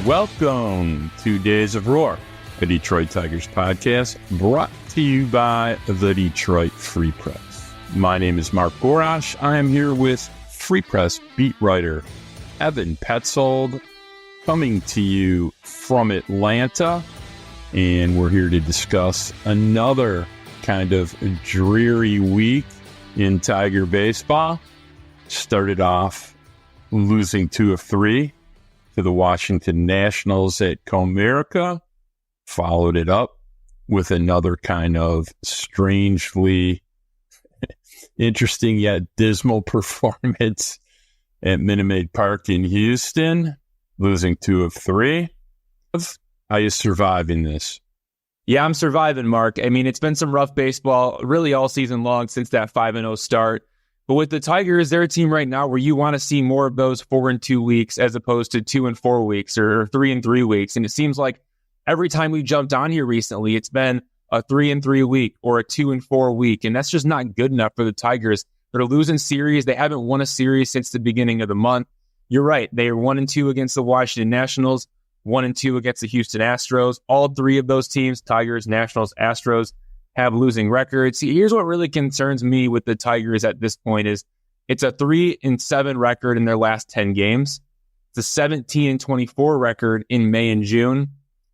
Welcome to Days of Roar, the Detroit Tigers podcast, brought to you by the Detroit Free Press. My name is Mark Gorash. I am here with Free Press beat writer Evan Petzold, coming to you from Atlanta, and we're here to discuss another kind of dreary week in Tiger baseball. Started off losing 2 of 3 to the Washington Nationals at Comerica, followed it up with another kind of strangely interesting yet dismal performance at Minute Maid Park in Houston, losing 2 of 3. How you surviving this? Yeah, I'm surviving, Mark. I mean, it's been some rough baseball really all season long since that 5-0 start. But with the Tigers, they're a team right now where you want to see more of those 4-2 weeks as opposed to 2-4 weeks or 3-3 weeks. And it seems like every time we jumped on here recently, it's been a 3-3 week or a 2-4 week. And that's just not good enough for the Tigers. They're losing series. They haven't won a series since the beginning of the month. You're right. They are 1-2 against the Washington Nationals, 1-2 against the Houston Astros. All 3 of those teams, Tigers, Nationals, Astros, have losing records. See, here's what really concerns me with the Tigers at this point is it's a 3-7 record in their last 10 games. It's a 17-24 record in May and June.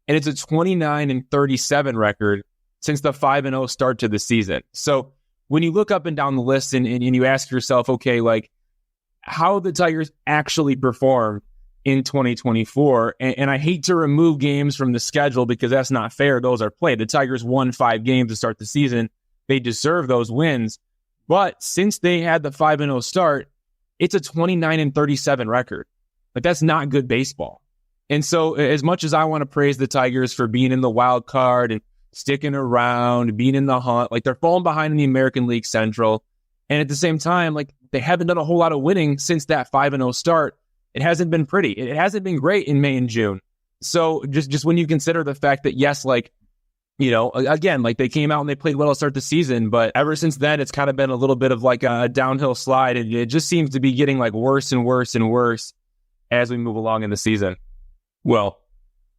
And it's a 29-37 record since the 5-0 start to the season. So when you look up and down the list and you ask yourself, okay, like how the Tigers actually perform in 2024, and I hate to remove games from the schedule because that's not fair. Those are played. The Tigers won 5 games to start the season. They deserve those wins. But since they had the 5-0 start, it's a 29-37 record. Like that's not good baseball. And so as much as I want to praise the Tigers for being in the wild card and sticking around, being in the hunt, like they're falling behind in the American League Central. And at the same time, like they haven't done a whole lot of winning since that 5-0 start. It hasn't been pretty. It hasn't been great in May and June. So just when you consider the fact that, yes, like, you know, again, like they came out and they played well to start the season, but ever since then, it's kind of been a little bit of like a downhill slide. And it just seems to be getting like worse and worse and worse as we move along in the season. Well,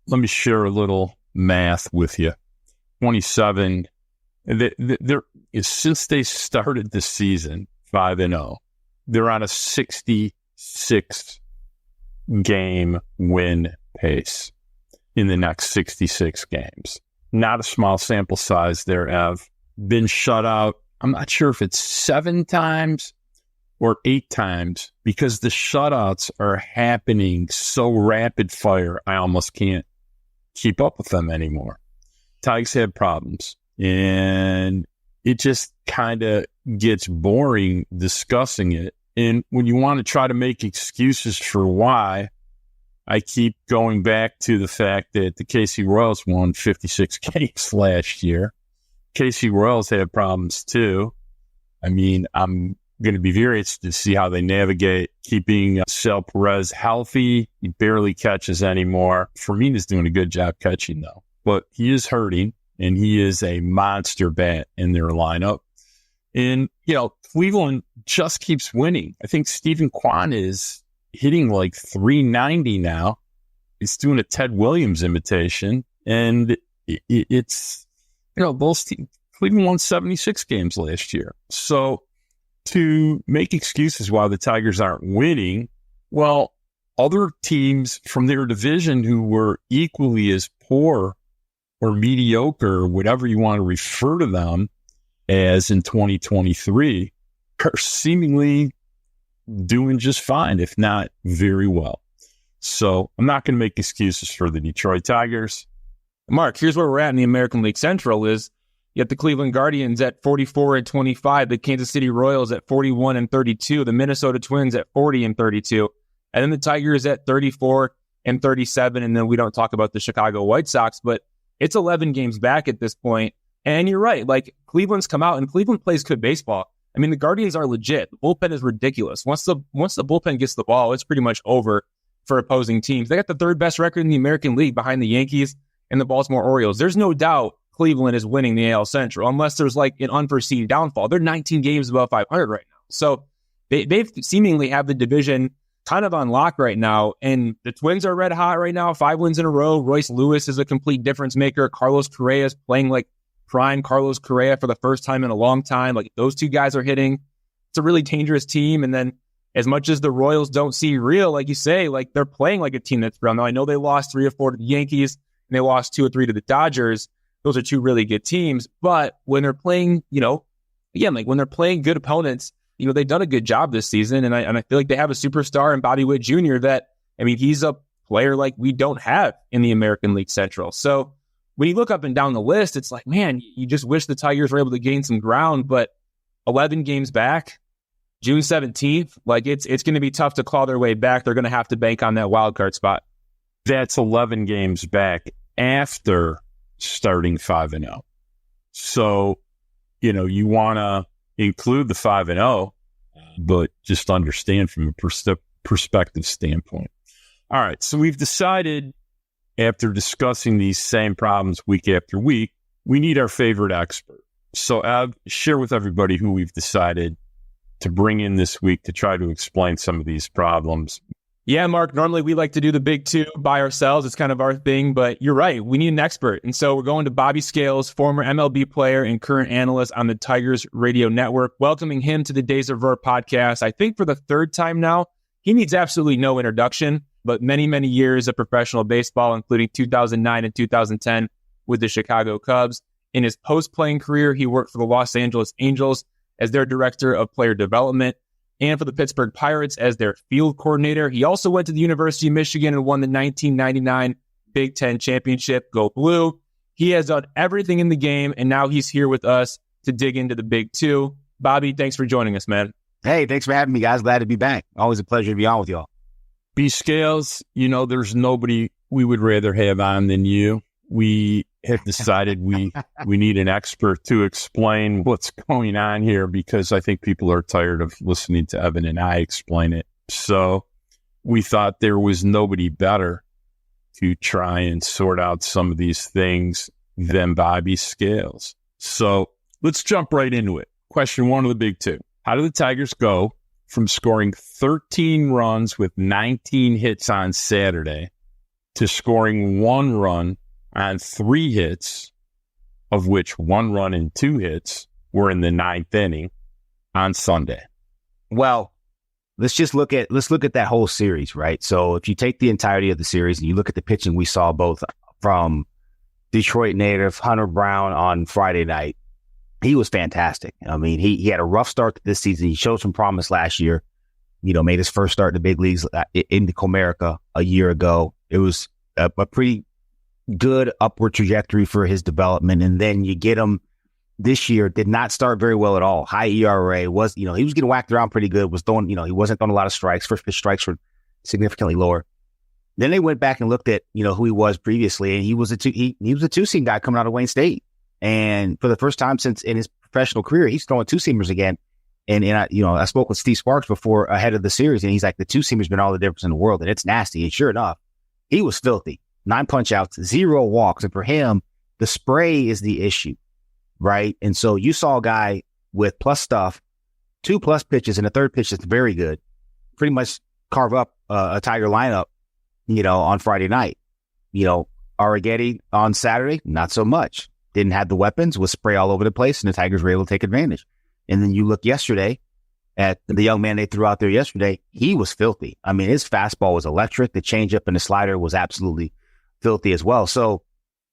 let me share a little math with you. 27, since they started the season 5-0, they're on a 66 game win pace in the next 66 games. Not a small sample size there, Ev. Been shut out, I'm not sure if it's 7 times or 8 times because the shutouts are happening so rapid fire, I almost can't keep up with them anymore. Tigers had problems, and it just kind of gets boring discussing it. And when you want to try to make excuses for why, I keep going back to the fact that the KC Royals won 56 games last year. KC Royals had problems too. I mean, I'm going to be very interested to see how they navigate keeping Sal Perez healthy. He barely catches anymore. Fermina's doing a good job catching, though. But he is hurting, and he is a monster bat in their lineup. And, you know, Cleveland just keeps winning. I think Stephen Kwan is hitting like 390 now. He's doing a Ted Williams imitation. And it's, you know, both teams, Cleveland won 76 games last year. So to make excuses why the Tigers aren't winning, well, other teams from their division who were equally as poor or mediocre, or whatever you want to refer to them as in 2023, are seemingly doing just fine, if not very well. So I'm not going to make excuses for the Detroit Tigers. Mark, here's where we're at in the American League Central is you have the Cleveland Guardians at 44-25, the Kansas City Royals at 41-32, the Minnesota Twins at 40-32, and then the Tigers at 34-37, and then we don't talk about the Chicago White Sox, but it's 11 games back at this point. And you're right, like Cleveland's come out and Cleveland plays good baseball. I mean, the Guardians are legit. The bullpen is ridiculous. Once the bullpen gets the ball, it's pretty much over for opposing teams. They got the 3rd best record in the American League behind the Yankees and the Baltimore Orioles. There's no doubt Cleveland is winning the AL Central unless there's like an unforeseen downfall. They're 19 games above 500 right now. So they seemingly have the division kind of on lock right now. And the Twins are red hot right now, 5 wins in a row. Royce Lewis is a complete difference maker. Carlos Correa is playing like prime Carlos Correa for the first time in a long time. Like those two guys are hitting. It's a really dangerous team. And then as much as the Royals don't see real, like you say, like they're playing like a team that's real. Now I know they lost 3 or 4 to the Yankees and they lost 2 or 3 to the Dodgers. Those are 2 really good teams. But when they're playing, again, like when they're playing good opponents, they've done a good job this season. And I feel like they have a superstar in Bobby Witt Jr. that, he's a player like we don't have in the American League Central. So when you look up and down the list, it's like, man, you just wish the Tigers were able to gain some ground, but 11 games back, June 17th, like it's going to be tough to claw their way back. They're going to have to bank on that wild card spot. That's 11 games back after starting 5-0. So, you want to include the 5-0, but just understand from a perspective standpoint. All right. So we've decided after discussing these same problems week after week, we need our favorite expert. So Ev, share with everybody who we've decided to bring in this week to try to explain some of these problems. Yeah, Mark, normally we like to do the big 2 by ourselves. It's kind of our thing, but you're right. We need an expert. And so we're going to Bobby Scales, former MLB player and current analyst on the Tigers Radio Network, welcoming him to the Days of Ver podcast. I think for the 3rd time now. He needs absolutely no introduction, but many, many years of professional baseball, including 2009 and 2010 with the Chicago Cubs. In his post-playing career, he worked for the Los Angeles Angels as their director of player development, and for the Pittsburgh Pirates as their field coordinator. He also went to the University of Michigan and won the 1999 Big Ten Championship. Go Blue. He has done everything in the game, and now he's here with us to dig into the big 2. Bobby, thanks for joining us, man. Hey, thanks for having me, guys. Glad to be back. Always a pleasure to be on with y'all. B Scales, there's nobody we would rather have on than you. We have decided we need an expert to explain what's going on here because I think people are tired of listening to Evan and I explain it. So we thought there was nobody better to try and sort out some of these things than Bobby Scales. So let's jump right into it. Question 1 of the big 2. How do the Tigers go from scoring 13 runs with 19 hits on Saturday to scoring 1 run on 3 hits, of which 1 run and 2 hits were in the 9th inning on Sunday? Well, let's look at that whole series, right? So if you take the entirety of the series and you look at the pitching we saw both from Detroit native Hunter Brown on Friday night, he was fantastic. He had a rough start to this season. He showed some promise last year, made his first start in the big leagues in the Comerica a year ago. It was a pretty good upward trajectory for his development. And then you get him this year, did not start very well at all. High ERA, he was getting whacked around pretty good, was throwing, he wasn't throwing a lot of strikes. First pitch strikes were significantly lower. Then they went back and looked at, who he was previously, and he was a 2-seam guy coming out of Wayne State. And for the first time since in his professional career, he's throwing 2-seamers again. And I spoke with Steve Sparks before ahead of the series, and he's like, the 2-seamer's been all the difference in the world, and it's nasty. And sure enough, he was filthy. 9 punch outs, 0 walks. And for him, the spray is the issue, right? And so you saw a guy with plus stuff, 2 plus pitches, and a third pitch that's very good, pretty much carve up a Tiger lineup, on Friday night. Arrighetti on Saturday, not so much. Didn't have the weapons, was spray all over the place, and the Tigers were able to take advantage. And then you look yesterday at the young man they threw out there yesterday, he was filthy. His fastball was electric. The changeup and the slider was absolutely filthy as well. So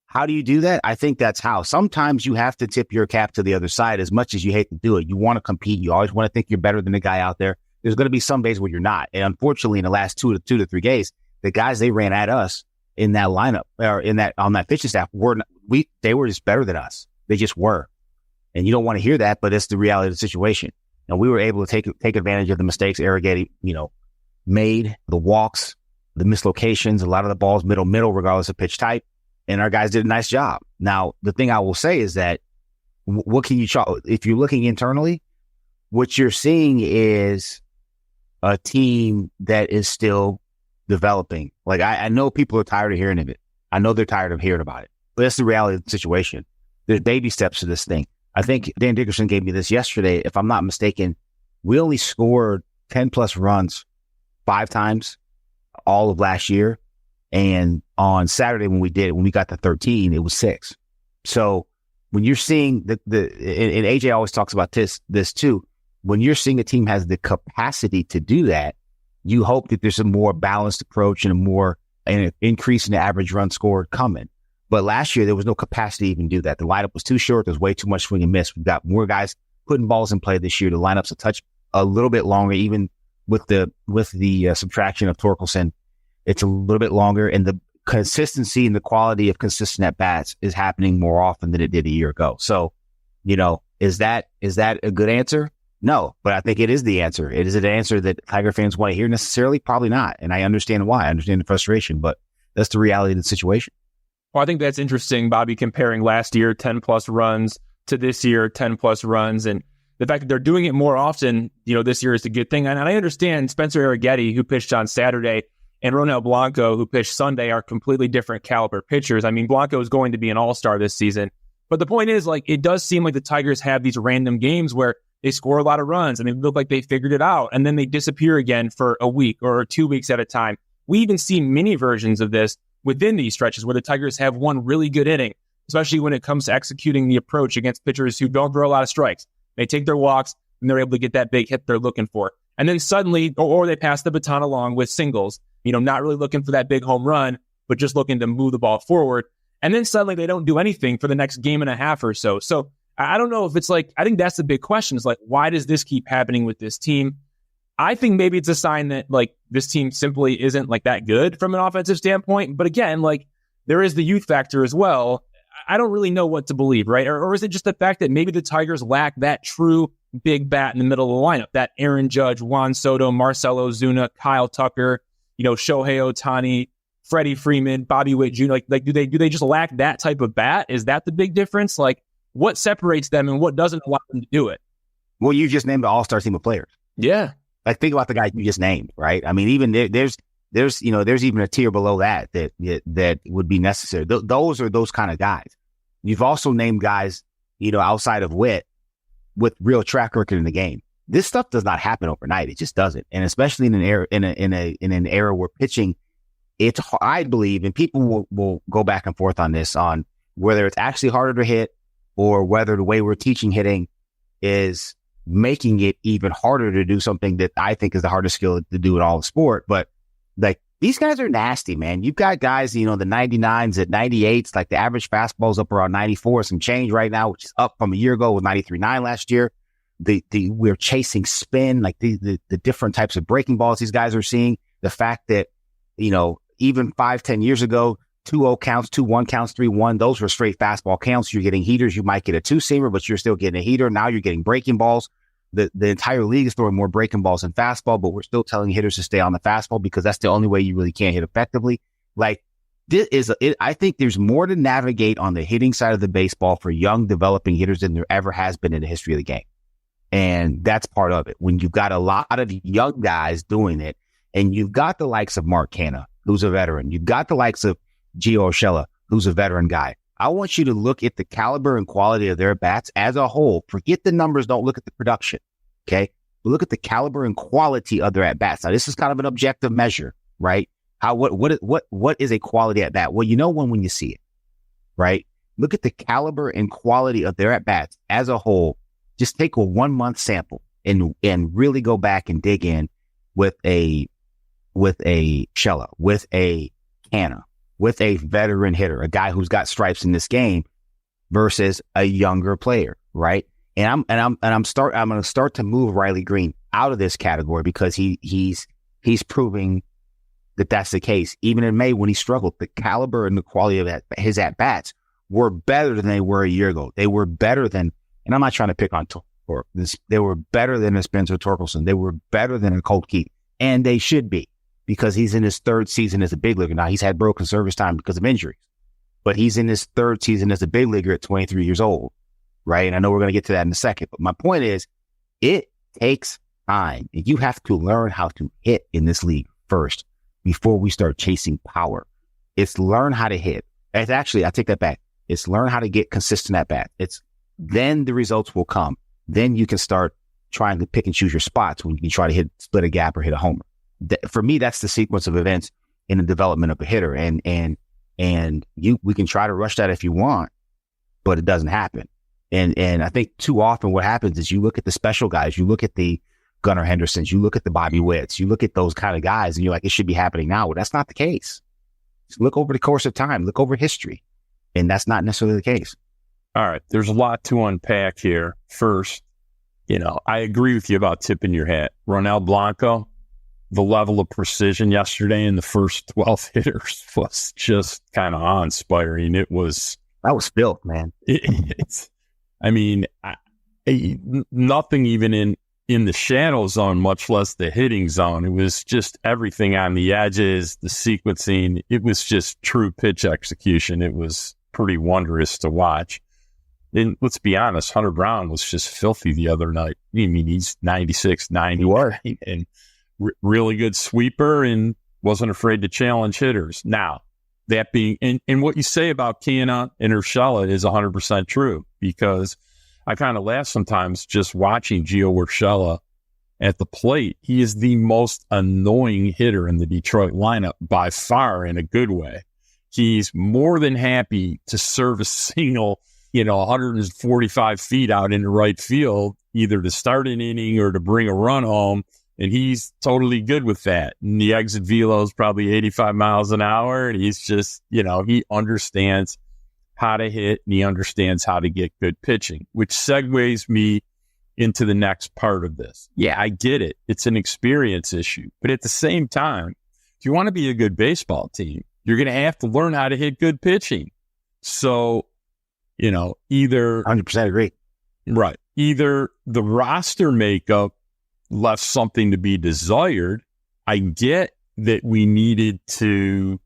how do you do that? I think that's how. Sometimes you have to tip your cap to the other side as much as you hate to do it. You want to compete. You always want to think you're better than the guy out there. There's going to be some days where you're not. And unfortunately, in the last 2 to 3 days, the guys they ran at us in that lineup or on that pitching staff they were just better than us. They just were. And you don't want to hear that, but it's the reality of the situation. And we were able to take advantage of the mistakes Arrighetti, made, the walks, the mislocations, a lot of the balls middle, regardless of pitch type. And our guys did a nice job. Now, the thing I will say is that what can you if you're looking internally, what you're seeing is a team that is still developing. Like I know people are tired of hearing of it. I know they're tired of hearing about it, but that's the reality of the situation. There's baby steps to this thing. I think Dan Dickerson gave me this yesterday. If I'm not mistaken, we only scored 10 plus runs 5 times all of last year. And on Saturday when we got to 13, it was 6. So when you're seeing and AJ always talks about this too, when you're seeing a team has the capacity to do that, you hope that there's a more balanced approach and an increase in the average run score coming. But last year, there was no capacity to even do that. The lineup was too short. There's way too much swing and miss. We've got more guys putting balls in play this year. The lineup's a little bit longer, even with the subtraction of Torkelson. It's a little bit longer, and the consistency and the quality of consistent at-bats is happening more often than it did a year ago. So, is that a good answer? No, but I think it is the answer. It is an answer that Tiger fans want to hear necessarily? Probably not. And I understand why. I understand the frustration, but that's the reality of the situation. Well, I think that's interesting, Bobby, comparing last year 10-plus runs to this year 10-plus runs. And the fact that they're doing it more often, this year is a good thing. And I understand Spencer Arrighetti, who pitched on Saturday, and Ronel Blanco, who pitched Sunday, are completely different caliber pitchers. I mean, Blanco is going to be an all-star this season. But the point is, it does seem like the Tigers have these random games where they score a lot of runs and they look like they figured it out, and then they disappear again for a week or 2 weeks at a time. We even see mini versions of this within these stretches where the Tigers have one really good inning, especially when it comes to executing the approach against pitchers who don't throw a lot of strikes. They take their walks and they're able to get that big hit they're looking for. And then suddenly, or they pass the baton along with singles, not really looking for that big home run, but just looking to move the ball forward. And then suddenly they don't do anything for the next game and a half or so. So I don't know if it's I think that's the big question is why does this keep happening with this team? I think maybe it's a sign that this team simply isn't that good from an offensive standpoint. But again, there is the youth factor as well. I don't really know what to believe, right? Or is it just the fact that maybe the Tigers lack that true big bat in the middle of the lineup, that Aaron Judge, Juan Soto, Marcell Ozuna, Kyle Tucker, Shohei Ohtani, Freddie Freeman, Bobby Witt Jr. Do they just lack that type of bat? Is that the big difference? What separates them and what doesn't allow them to do it? Well, you just named the all-star team of players. Yeah. Think about the guys you just named, right? I mean, even there's even a tier below that would be necessary. Those are those kind of guys. You've also named guys, outside of Witt with real track record in the game. This stuff does not happen overnight. It just doesn't. And especially in an era where pitching, I believe, and people will go back and forth on this, on whether it's actually harder to hit or whether the way we're teaching hitting is making it even harder to do something that I think is the hardest skill to do in all the sport. But these guys are nasty, man. You've got guys, the 99s at 98s, the average fastball's up around 94, some change right now, which is up from a year ago with 93.9 last year. We're chasing spin, the different types of breaking balls these guys are seeing. The fact that, even 5-10 years ago, 2-0 counts, 2-1 counts, 3-1, those were straight fastball counts. You're getting heaters. You might get a two-seamer, but you're still getting a heater. Now you're getting breaking balls. The entire league is throwing more breaking balls than fastball, but we're still telling hitters to stay on the fastball because that's the only way you really can't hit effectively. I think there's more to navigate on the hitting side of the baseball for young developing hitters than there ever has been in the history of the game. And that's part of it. When you've got a lot of young guys doing it, and you've got the likes of Mark Canha, who's a veteran. You've got the likes of Gio Urshela, who's a veteran guy. I want you to look at the caliber and quality of their bats as a whole. Forget the numbers. Don't look at the production. Okay. But look at the caliber and quality of their at bats. Now, this is kind of an objective measure, right? What is a quality at bat? Well, when you see it, right? Look at the caliber and quality of their at bats as a whole. Just take a 1 month sample and really go back and dig in with a Shella, with a Canha, with a veteran hitter, a guy who's got stripes in this game versus a younger player, right? And I'm going to start to move Riley Greene out of this category because he's proving that that's the case. Even in May when he struggled, the caliber and the quality of his at bats were better than they were a year ago. They were better than, and I'm not trying to pick on this. They were better than a Spencer Torkelson. They were better than a Colt Keith, and they should be, because he's in his third season as a big leaguer. Now, he's had broken service time because of injuries, but he's in his third season as a big leaguer at 23 years old, right? And I know we're going to get to that in a second, but my point is, it takes time. And you have to learn how to hit in this league first before we start chasing power. It's learn how to hit. It's actually, I take that back. It's learn how to get consistent at bat. Then the results will come. Then you can start trying to pick and choose your spots when you try to split a gap or hit a homer. for me, that's the sequence of events in the development of a hitter. And we can try to rush that if you want, but it doesn't happen. And I think too often what happens is you look at the special guys, you look at the Gunnar Hendersons, you look at the Bobby Witts, you look at those kind of guys, and you're like, it should be happening now. Well, that's not the case. Just look over the course of time, look over history, and that's not necessarily the case. All right, there's a lot to unpack here. First, I agree with you about tipping your hat. Ronel Blanco, the level of precision yesterday in the first 12 hitters was just kind of awe-inspiring. That was filth, man. Nothing even in the shadow zone, much less the hitting zone. It was just everything on the edges, the sequencing. It was just true pitch execution. It was pretty wondrous to watch. And let's be honest, Hunter Brown was just filthy the other night. He's 96, 90, and really good sweeper and wasn't afraid to challenge hitters. Now, that being, and what you say about Kiana and Urshela is 100% true, because I kind of laugh sometimes just watching Gio Urshela at the plate. He is the most annoying hitter in the Detroit lineup by far, in a good way. He's more than happy to serve a single 145 feet out into right field, either to start an inning or to bring a run home. And he's totally good with that. And the exit velo is probably 85 miles an hour. And he's just, he understands how to hit and he understands how to get good pitching, which segues me into the next part of this. Yeah, I get it. It's an experience issue. But at the same time, if you want to be a good baseball team, you're going to have to learn how to hit good pitching. So, either 100% agree. Right. Either the roster makeup left something to be desired. I get that we needed to,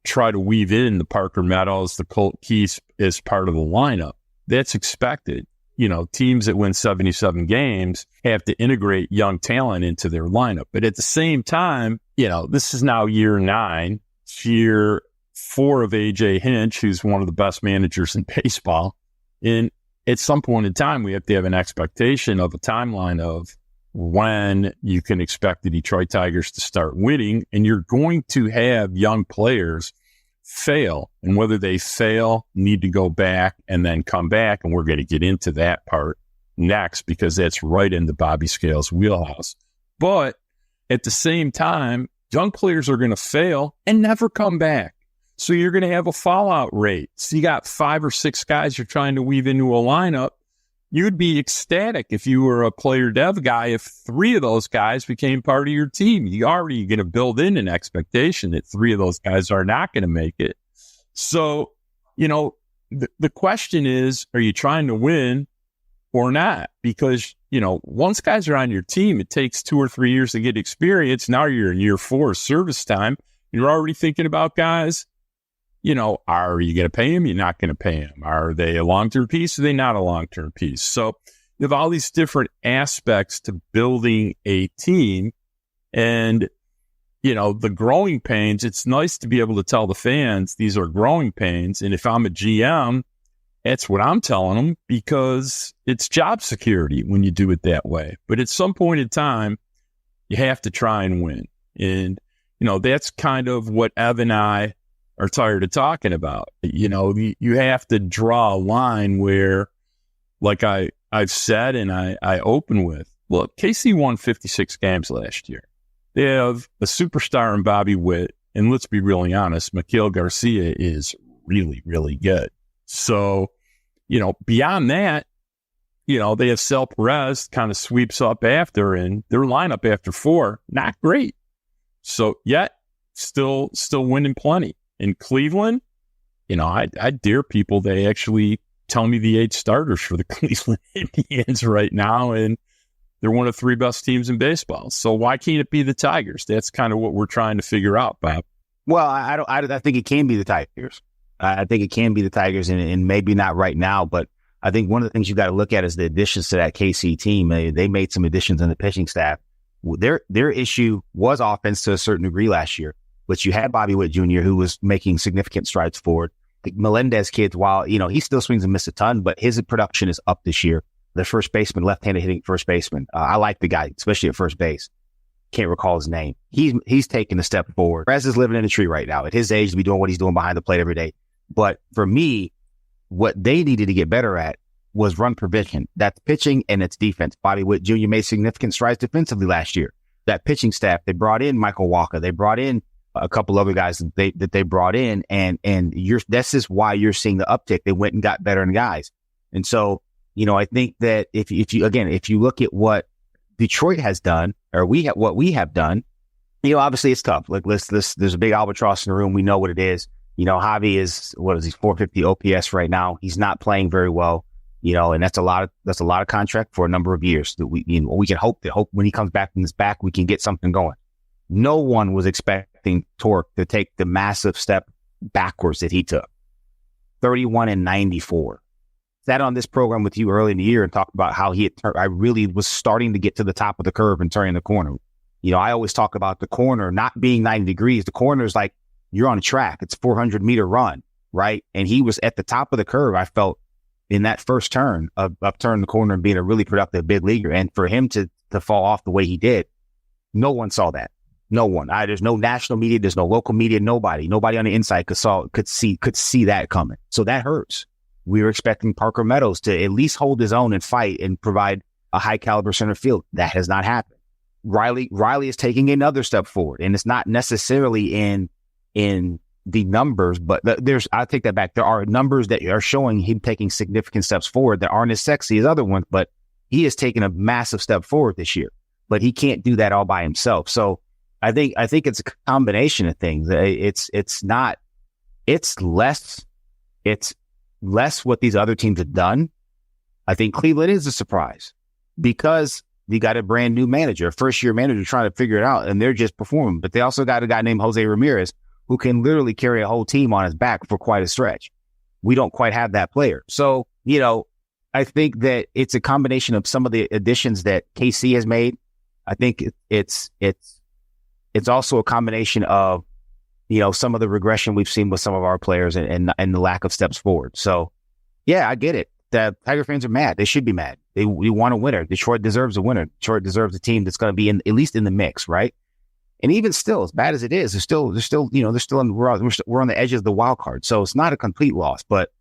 try to weave in the Parker Meadows, the Colt Keith as part of the lineup. That's expected. Teams that win 77 games have to integrate young talent into their lineup. But at the same time, this is now year 9, year 4 of AJ Hinch, who's one of the best managers in baseball. And at some point in time, we have to have an expectation of a timeline of when you can expect the Detroit Tigers to start winning. And you're going to have young players fail. And whether they fail, need to go back and then come back. And we're going to get into that part next, because that's right in the Bobby Scales wheelhouse. But at the same time, young players are going to fail and never come back. So you're going to have a fallout rate. So you got 5 or 6 guys you're trying to weave into a lineup. You'd be ecstatic if you were a player dev guy if 3 of those guys became part of your team. You're already going to build in an expectation that 3 of those guys are not going to make it. So, the question is, are you trying to win or not? Because, once guys are on your team, it takes 2 or 3 years to get experience. Now you're in year 4 of service time. You're already thinking about guys. Are you going to pay them? You're not going to pay them. Are they a long-term piece? Are they not a long-term piece? So you have all these different aspects to building a team. And, the growing pains, it's nice to be able to tell the fans these are growing pains. And if I'm a GM, that's what I'm telling them, because it's job security when you do it that way. But at some point in time, you have to try and win. And, that's kind of what Ev and I are tired of talking about. You have to draw a line where, like I've said and I open with, look, KC won 56 games last year. They have a superstar in Bobby Witt, and let's be really honest, Miguel Garcia is really, really good. So, beyond that, they have Sal Perez kind of sweeps up after, and their lineup after 4, not great. So yet still winning plenty. In Cleveland, I dare people, they actually tell me the 8 starters for the Cleveland Indians right now, and they're one of 3 best teams in baseball. So why can't it be the Tigers? That's kind of what we're trying to figure out, Bob. Well, I think it can be the Tigers. I think it can be the Tigers, and maybe not right now, but I think one of the things you got to look at is the additions to that KC team. They made some additions in the pitching staff. Their issue was offense to a certain degree last year. But you had Bobby Witt Jr., who was making significant strides forward. The Melendez kid, while, he still swings and misses a ton, but his production is up this year. The first baseman, left-handed hitting first baseman. I like the guy, especially at first base. can't recall his name. He's taking a step forward. Perez is living in a tree right now. At his age, to be doing what he's doing behind the plate every day. But for me, what they needed to get better at was run prevention. That's pitching and it's defense. Bobby Witt Jr. made significant strides defensively last year. That pitching staff, they brought in Michael Walker. They brought in a couple other guys that they brought in, and this is why you're seeing the uptick. They went and got better in guys. And so, I think that if you look at what Detroit has done, or what we have done, obviously it's tough. Like there's a big albatross in the room. We know what it is. Javi is, 450 OPS right now. He's not playing very well, and that's a lot of contract for a number of years that we can hope when he comes back from this back, we can get something going. No one was expecting Torque to take the massive step backwards that he took. 31-94. Sat on this program with you early in the year and talked about how I really was starting to get to the top of the curve and turning the corner. I always talk about the corner not being 90 degrees. The corner is like you're on a track. It's a 400-meter run, right? And he was at the top of the curve, I felt, in that first turn of turning the corner and being a really productive big leaguer. And for him to fall off the way he did, no one saw that. No one. There's no national media. There's no local media. Nobody on the inside could see that coming. So that hurts. We were expecting Parker Meadows to at least hold his own and fight and provide a high caliber center field. That has not happened. Riley is taking another step forward, and it's not necessarily in the numbers, but I take that back. There are numbers that are showing him taking significant steps forward that aren't as sexy as other ones, but he has taken a massive step forward this year. But he can't do that all by himself. So I think it's a combination of things. It's less what these other teams have done. I think Cleveland is a surprise because they got a brand new manager, a first-year manager trying to figure it out, and they're just performing. But they also got a guy named Jose Ramirez who can literally carry a whole team on his back for quite a stretch. We don't quite have that player. So, I think that it's a combination of some of the additions that KC has made. I think it's also a combination of, some of the regression we've seen with some of our players and the lack of steps forward. So, yeah, I get it. The Tiger fans are mad. They should be mad. We want a winner. Detroit deserves a winner. Detroit deserves a team that's going to be at least in the mix, right? And even still, as bad as it is, we're on the edge of the wild card. So it's not a complete loss, but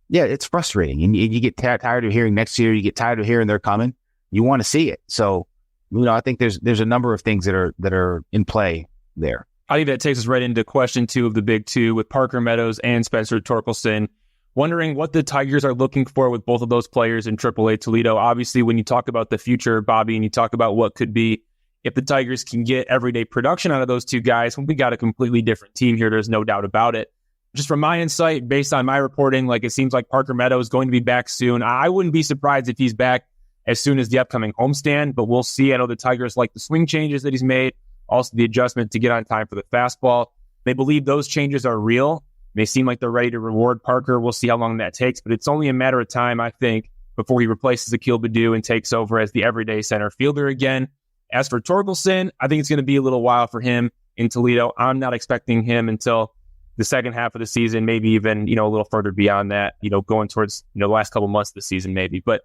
yeah, it's frustrating. And you get tired of hearing next year. You get tired of hearing they're coming. You want to see it. So, I think there's a number of things that are in play there. I think that takes us right into question 2 of the big two with Parker Meadows and Spencer Torkelson. Wondering what the Tigers are looking for with both of those players in AAA Toledo. Obviously, when you talk about the future, Bobby, and you talk about what could be, if the Tigers can get everyday production out of those two guys, we got a completely different team here. There's no doubt about it. Just from my insight, based on my reporting, it seems like Parker Meadows is going to be back soon. I wouldn't be surprised if he's back as soon as the upcoming homestand, but we'll see. I know the Tigers like the swing changes that he's made, also the adjustment to get on time for the fastball. They believe those changes are real. They seem like they're ready to reward Parker. We'll see how long that takes, but it's only a matter of time, I think, before he replaces Akil Baddoo and takes over as the everyday center fielder again. As for Torkelson, I think it's going to be a little while for him in Toledo. I'm not expecting him until the second half of the season, maybe even, a little further beyond that, going towards, the last couple months of the season maybe. But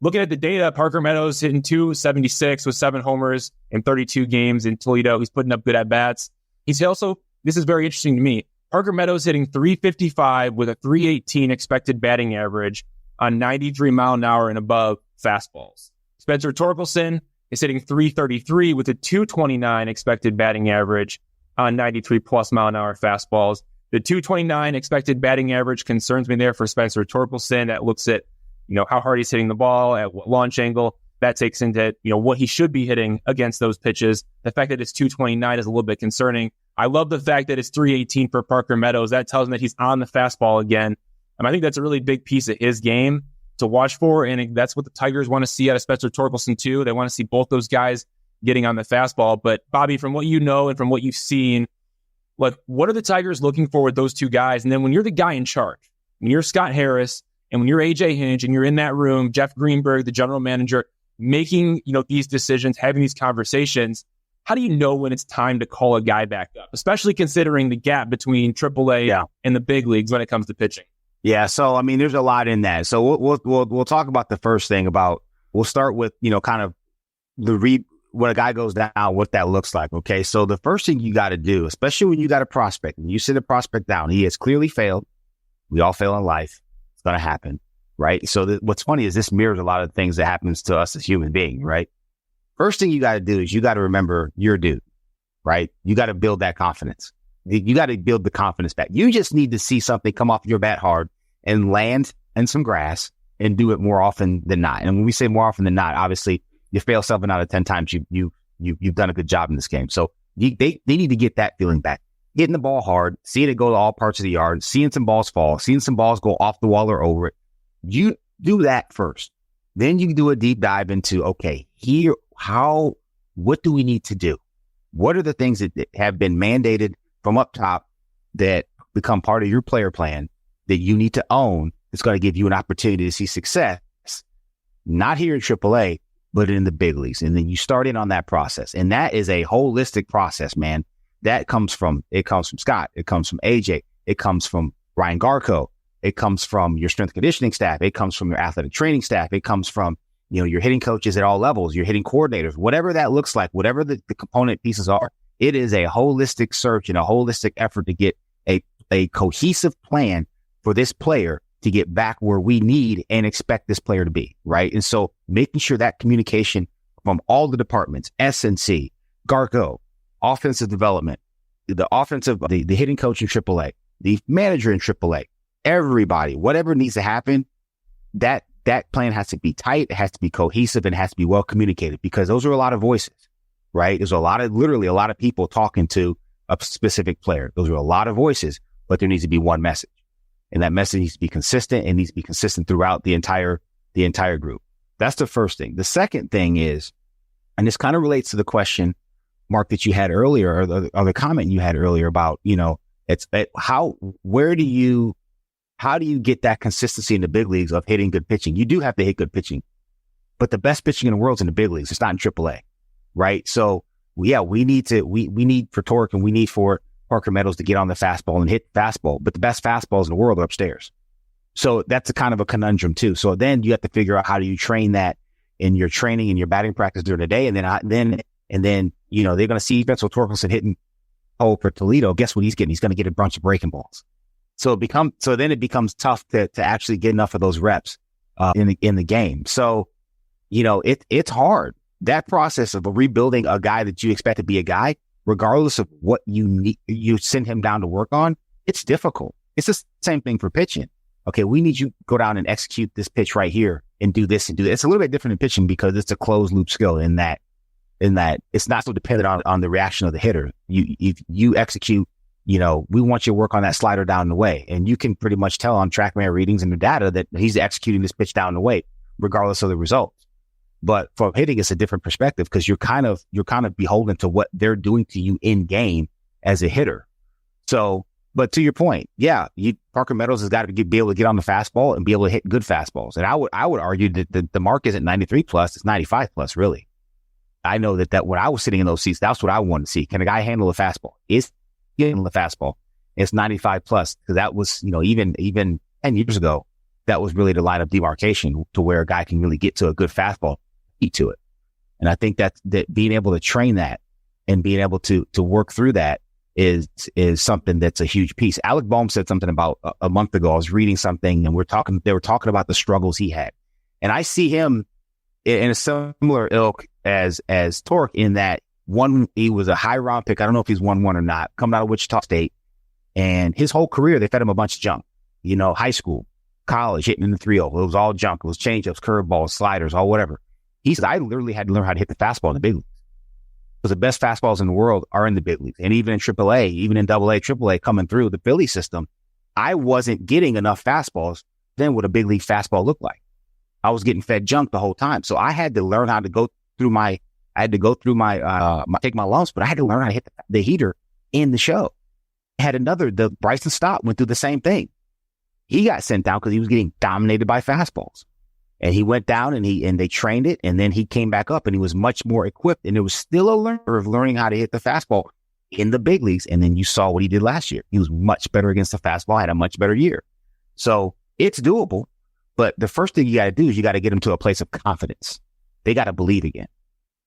looking at the data, Parker Meadows hitting .276 with 7 homers in 32 games in Toledo. He's putting up good at-bats. He's also, this is very interesting to me, Parker Meadows hitting .355 with a .318 expected batting average on 93 mile an hour and above fastballs. Spencer Torkelson is hitting .333 with a .229 expected batting average on 93 plus mile an hour fastballs. The .229 expected batting average concerns me there for Spencer Torkelson. That looks at, how hard he's hitting the ball, at what launch angle. That takes into, what he should be hitting against those pitches. The fact that it's .229 is a little bit concerning. I love the fact that it's .318 for Parker Meadows. That tells me that he's on the fastball again. And I think that's a really big piece of his game to watch for. And that's what the Tigers want to see out of Spencer Torkelson too. They want to see both those guys getting on the fastball. But Bobby, from what you know and from what you've seen, what are the Tigers looking for with those two guys? And then when you're the guy in charge, when you're Scott Harris and when you're AJ Hinch and you're in that room, Jeff Greenberg, the general manager, making, these decisions, having these conversations, how do you know when it's time to call a guy back up, especially considering the gap between AAA and the big leagues when it comes to pitching? Yeah. So, there's a lot in that. So we'll talk about the first thing we'll start with, kind of when a guy goes down, what that looks like. Okay. So the first thing you got to do, especially when you got a prospect and you sit a prospect down, he has clearly failed. We all fail in life. It's going to happen. Right. So what's funny is this mirrors a lot of things that happens to us as human beings. Right. First thing you got to do is you got to remember you're a dude. Right. You got to build that confidence. You got to build the confidence back. You just need to see something come off your bat hard and land in some grass and do it more often than not. And when we say more often than not, obviously you fail 7 out of 10 times. You've done a good job in this game. So they need to get that feeling back. Hitting the ball hard, seeing it go to all parts of the yard, seeing some balls fall, seeing some balls go off the wall or over it. You do that first. Then you do a deep dive into, okay, what do we need to do? What are the things that have been mandated from up top that become part of your player plan that you need to own? It's going to give you an opportunity to see success, not here in AAA, but in the big leagues. And then you start in on that process. And that is a holistic process, man. That comes from Scott. It comes from AJ. It comes from Ryan Garco. It comes from your strength conditioning staff. It comes from your athletic training staff. It comes from, your hitting coaches at all levels, your hitting coordinators, whatever that looks like, whatever the component pieces are. It is a holistic search and a holistic effort to get a cohesive plan for this player to get back where we need and expect this player to be, right? And so making sure that communication from all the departments, S&C, Garco, offensive development, the hitting coach in AAA, the manager in AAA, everybody, whatever needs to happen, that plan has to be tight, it has to be cohesive, and it has to be well communicated, because those are a lot of voices, right? There's literally a lot of people talking to a specific player. Those are a lot of voices, but there needs to be one message. And that message needs to be consistent and needs to be consistent throughout the entire group. That's the first thing. The second thing is, and this kind of relates to the question, Mark, that you had earlier, or the comment you had earlier about, how do you get that consistency in the big leagues of hitting good pitching? You do have to hit good pitching, but the best pitching in the world is in the big leagues. It's not in AAA, right? So we need for Torque and we need for Parker Meadows to get on the fastball and hit the fastball, but the best fastballs in the world are upstairs. So that's a kind of a conundrum too. So then you have to figure out how do you train that in your training and your batting practice during the day. And then they're going to see Spencer Torkelson hitting for Toledo. Guess what he's getting? He's going to get a bunch of breaking balls. So then it becomes tough to actually get enough of those reps in the game. So, it's hard. That process of rebuilding a guy that you expect to be a guy, regardless of what you send him down to work on, it's difficult. It's the same thing for pitching. Okay, we need you to go down and execute this pitch right here and do this and do that. It's a little bit different in pitching because it's a closed loop skill in that it's not so dependent on the reaction of the hitter. You execute, we want you to work on that slider down the way. And you can pretty much tell on TrackMan readings and the data that he's executing this pitch down the way, regardless of the results. But for hitting, it's a different perspective because you're kind of beholden to what they're doing to you in game as a hitter. So, but to your point, yeah, Parker Meadows has got to be able to get on the fastball and be able to hit good fastballs. And I would argue that the mark isn't 93 plus, it's 95 plus, really. I know that when I was sitting in those seats, that's what I wanted to see. Can a guy handle a fastball? Is he handle the fastball? It's 95 plus, because that was, even 10 years ago, that was really the line of demarcation to where a guy can really get to a good fastball, eat to it. And I think that being able to train that and being able to work through that is something that's a huge piece. Alec Bohm said something about a month ago. I was reading something and they were talking about the struggles he had. And I see him in a similar ilk as Torque, in that he was a high round pick. I don't know if he's 1-1 or not, coming out of Wichita State. And his whole career, they fed him a bunch of junk, high school, college, hitting in the 3-0. It was all junk. It was changeups, curveballs, sliders, all whatever. He says, I literally had to learn how to hit the fastball in the big leagues, because the best fastballs in the world are in the big leagues. And even in AAA, even in AA, AAA coming through the Philly system, I wasn't getting enough fastballs than what a big league fastball looked like. I was getting fed junk the whole time. So I had to learn how to go through take my lumps, but I had to learn how to hit the heater in the show. The Bryson Stott went through the same thing. He got sent down because he was getting dominated by fastballs. And he went down and they trained it, and then he came back up and he was much more equipped. And it was still a learner of learning how to hit the fastball in the big leagues. And then you saw what he did last year. He was much better against the fastball, had a much better year. So it's doable. But the first thing you got to do is you got to get them to a place of confidence. They got to believe again.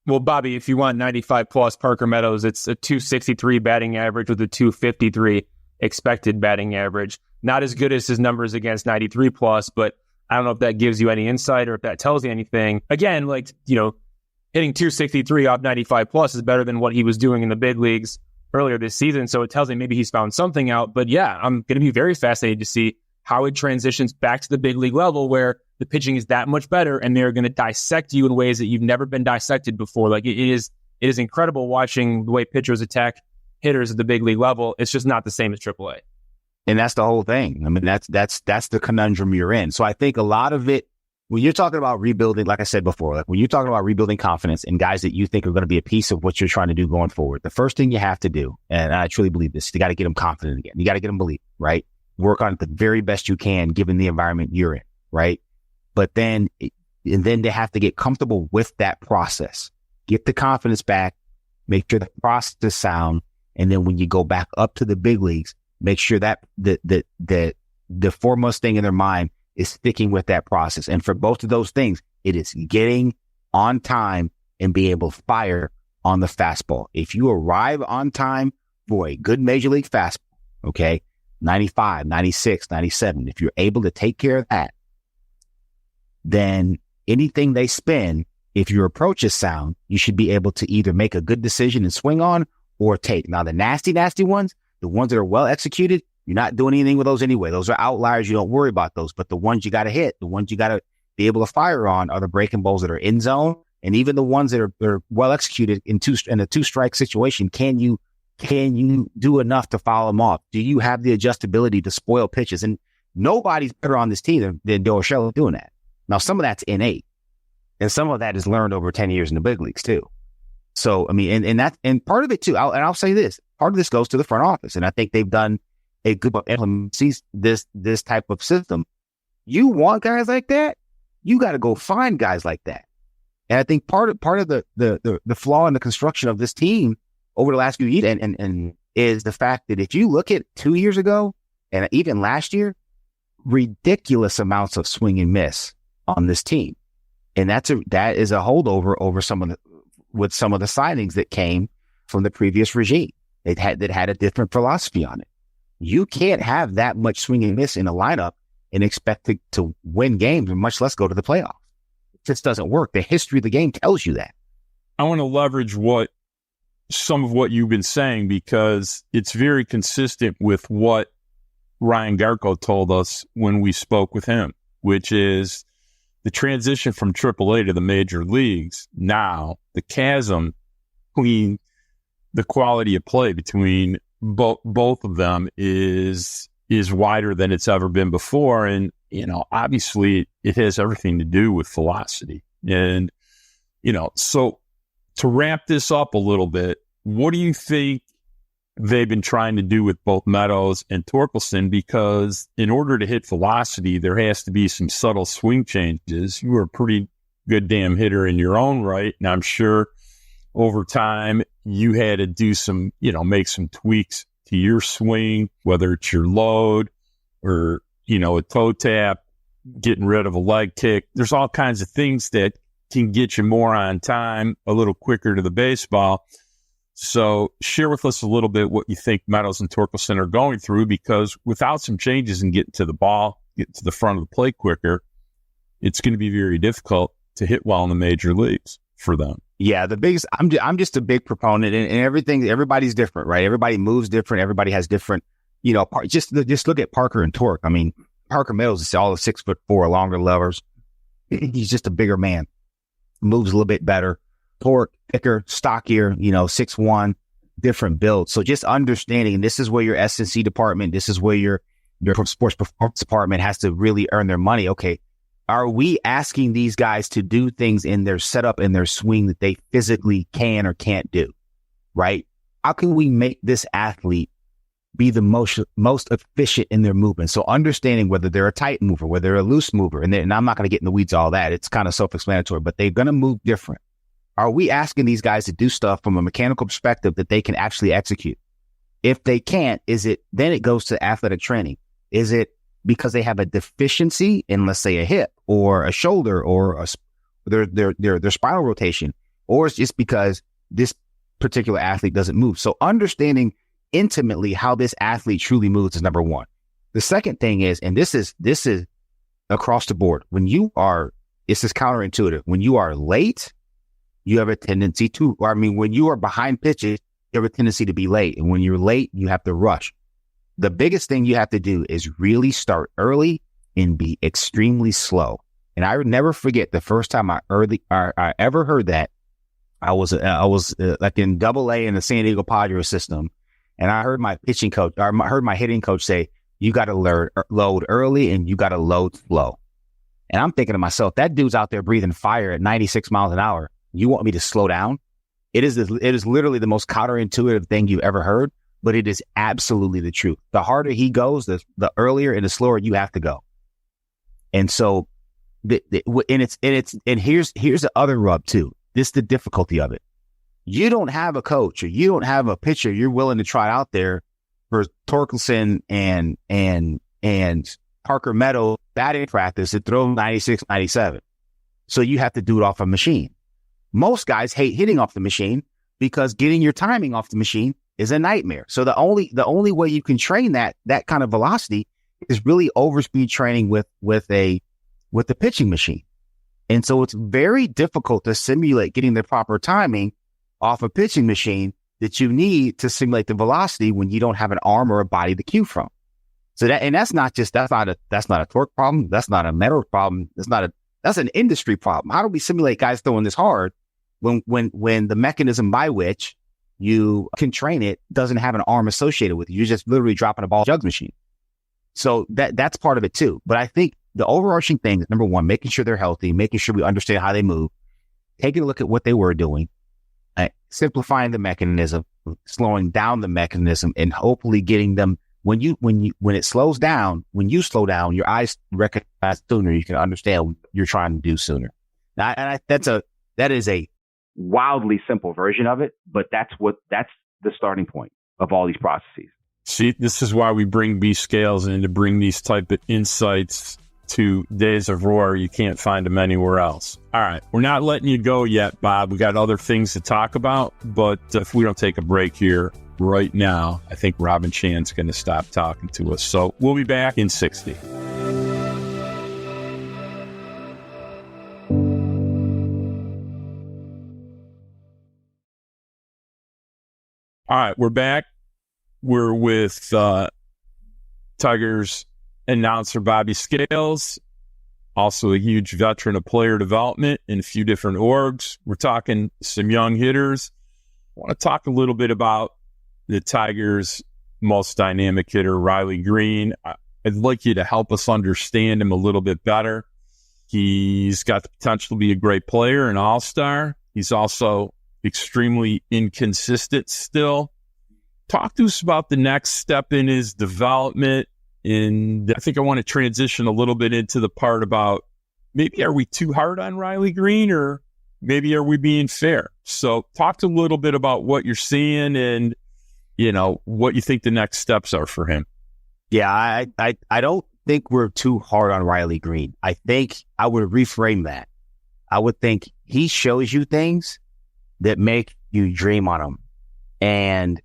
Well, Bobby, if you want 95 plus Parker Meadows, it's a 263 batting average with a 253 expected batting average. Not as good as his numbers against 93 plus, but I don't know if that gives you any insight or if that tells you anything. Again, like, hitting 263 off 95 plus is better than what he was doing in the big leagues earlier this season. So it tells me maybe he's found something out. But yeah, I'm going to be very fascinated to see how it transitions back to the big league level where the pitching is that much better and they're going to dissect you in ways that you've never been dissected before. Like it is incredible watching the way pitchers attack hitters at the big league level. It's just not the same as AAA. And that's the whole thing. I mean, that's the conundrum you're in. So I think a lot of it, when you're talking about rebuilding, like I said before, like when you're talking about rebuilding confidence in guys that you think are going to be a piece of what you're trying to do going forward, the first thing you have to do, and I truly believe this, you got to get them confident again. You got to get them believe, right? Work on it the very best you can, given the environment you're in, right? But then they have to get comfortable with that process, get the confidence back, make sure the process is sound. And then when you go back up to the big leagues, make sure that the foremost thing in their mind is sticking with that process. And for both of those things, it is getting on time and be able to fire on the fastball. If you arrive on time for a good major league fastball, okay, 95, 96, 97, if you're able to take care of that, then anything they spin, if your approach is sound, you should be able to either make a good decision and swing on or take. Now, the nasty ones, the ones that are well executed, you're not doing anything with those anyway. Those are outliers. You don't worry about those. But the ones you got to hit, the ones you got to be able to fire on are the breaking balls that are in zone. And even the ones that are well executed in a 2-strike situation, can you do enough to foul them off? Do you have the adjustability to spoil pitches? And nobody's better on this team than Dorshell doing that. Now, some of that's innate, and some of that is learned over 10 years in the big leagues too. So, I mean, and part of it too, I'll say this, part of this goes to the front office, and I think they've done a good job implementing this type of system. You want guys like that, you got to go find guys like that. And I think part of the flaw in the construction of this team over the last few years and is the fact that if you look at 2 years ago and even last year, ridiculous amounts of swing and miss on this team. And that is a holdover over some of the signings that came from the previous regime. That had a different philosophy on it. You can't have that much swing and miss in a lineup and expect to win games, and much less go to the playoffs. It just doesn't work. The history of the game tells you that. I want to leverage some of what you've been saying, because it's very consistent with what Ryan Garko told us when we spoke with him, which is the transition from AAA to the major leagues. Now, the chasm between the quality of play between both of them is wider than it's ever been before. And, obviously it has everything to do with velocity. And, so to wrap this up a little bit, what do you think they've been trying to do with both Meadows and Torkelson? Because in order to hit velocity, there has to be some subtle swing changes. You were a pretty good damn hitter in your own right. And I'm sure over time you had to do some, make some tweaks to your swing, whether it's your load or, a toe tap, getting rid of a leg kick. There's all kinds of things that can get you more on time, a little quicker to the baseball. So share with us a little bit what you think Meadows and Torkelson are going through, because without some changes in getting to the ball, getting to the front of the plate quicker, it's going to be very difficult to hit well in the major leagues for them. Yeah, the biggest, I'm just a big proponent, and everything, everybody's different, right? Everybody moves different. Everybody has different, just look at Parker and Torque. I mean, Parker Meadows is all of 6'4", longer levers. He's just a bigger man, moves a little bit better. Torque, thicker, stockier, 6'1", different build. So just understanding, and this is where your S&C department, this is where your sports performance department has to really earn their money. Okay, are we asking these guys to do things in their setup and their swing that they physically can or can't do, right? How can we make this athlete be the most efficient in their movement? So understanding whether they're a tight mover, whether they're a loose mover, and I'm not going to get in the weeds of all that. It's kind of self-explanatory, but they're going to move different. Are we asking these guys to do stuff from a mechanical perspective that they can actually execute? If they can't, then it goes to athletic training. Is it because they have a deficiency in, let's say, a hip or a shoulder or their spinal rotation? or it's just because this particular athlete doesn't move. So understanding intimately how this athlete truly moves is number one. The second thing is, and this is across the board, this is counterintuitive. When you are late, you have a tendency when you are behind pitches, you have a tendency to be late. And when you're late, you have to rush. The biggest thing you have to do is really start early and be extremely slow. And I would never forget the first time I ever heard that. I was like in AA in the San Diego Padres system, and I heard my pitching coach, or I heard my hitting coach say, "You got to load early and you got to load slow." And I'm thinking to myself, that dude's out there breathing fire at 96 miles an hour. You want me to slow down? It is literally the most counterintuitive thing you've ever heard, but it is absolutely the truth. The harder he goes, the earlier and the slower you have to go. And so, here's the other rub too. This is the difficulty of it. You don't have a coach, or you don't have a pitcher you're willing to try out there for Torkelson and Parker Meadows batting practice to throw 96, 97. So you have to do it off a machine. Most guys hate hitting off the machine because getting your timing off the machine is a nightmare. So the only way you can train that kind of velocity is really overspeed training with the pitching machine. And so it's very difficult to simulate getting the proper timing off a pitching machine that you need to simulate the velocity when you don't have an arm or a body to cue from. So that's not a torque problem. That's not a metal problem. That's an industry problem. How do we simulate guys throwing this hard when the mechanism by which you can train it doesn't have an arm associated with it? You're just literally dropping a ball jugs machine. So that's part of it too. But I think the overarching thing is, number one, making sure they're healthy, making sure we understand how they move, taking a look at what they were doing, simplifying the mechanism, slowing down the mechanism, and hopefully getting them, when it slows down, when you slow down, your eyes recognize sooner. You can understand what you're trying to do sooner. That is a wildly simple version of it, but that's the starting point of all these processes. See, this is why we bring B scales in, to bring these type of insights to Days of Roar. You can't find them anywhere else. All right, we're not letting you go yet, Bob. We got other things to talk about, but if we don't take a break here right now, I think Robin Chan's going to stop talking to us. So we'll be back in 60. All right, we're back. We're with Tigers announcer Bobby Scales, also a huge veteran of player development in a few different orgs. We're talking some young hitters. I want to talk a little bit about the Tigers' most dynamic hitter, Riley Greene. I'd like you to help us understand him a little bit better. He's got the potential to be a great player, an all-star. He's also extremely inconsistent still. Talk to us about the next step in his development. And I think I want to transition a little bit into the part about, maybe are we too hard on Riley Greene, or maybe are we being fair? So talk a little bit about what you're seeing and, what you think the next steps are for him. Yeah, I don't think we're too hard on Riley Greene. I think I would reframe that. I would think he shows you things that make you dream on him. And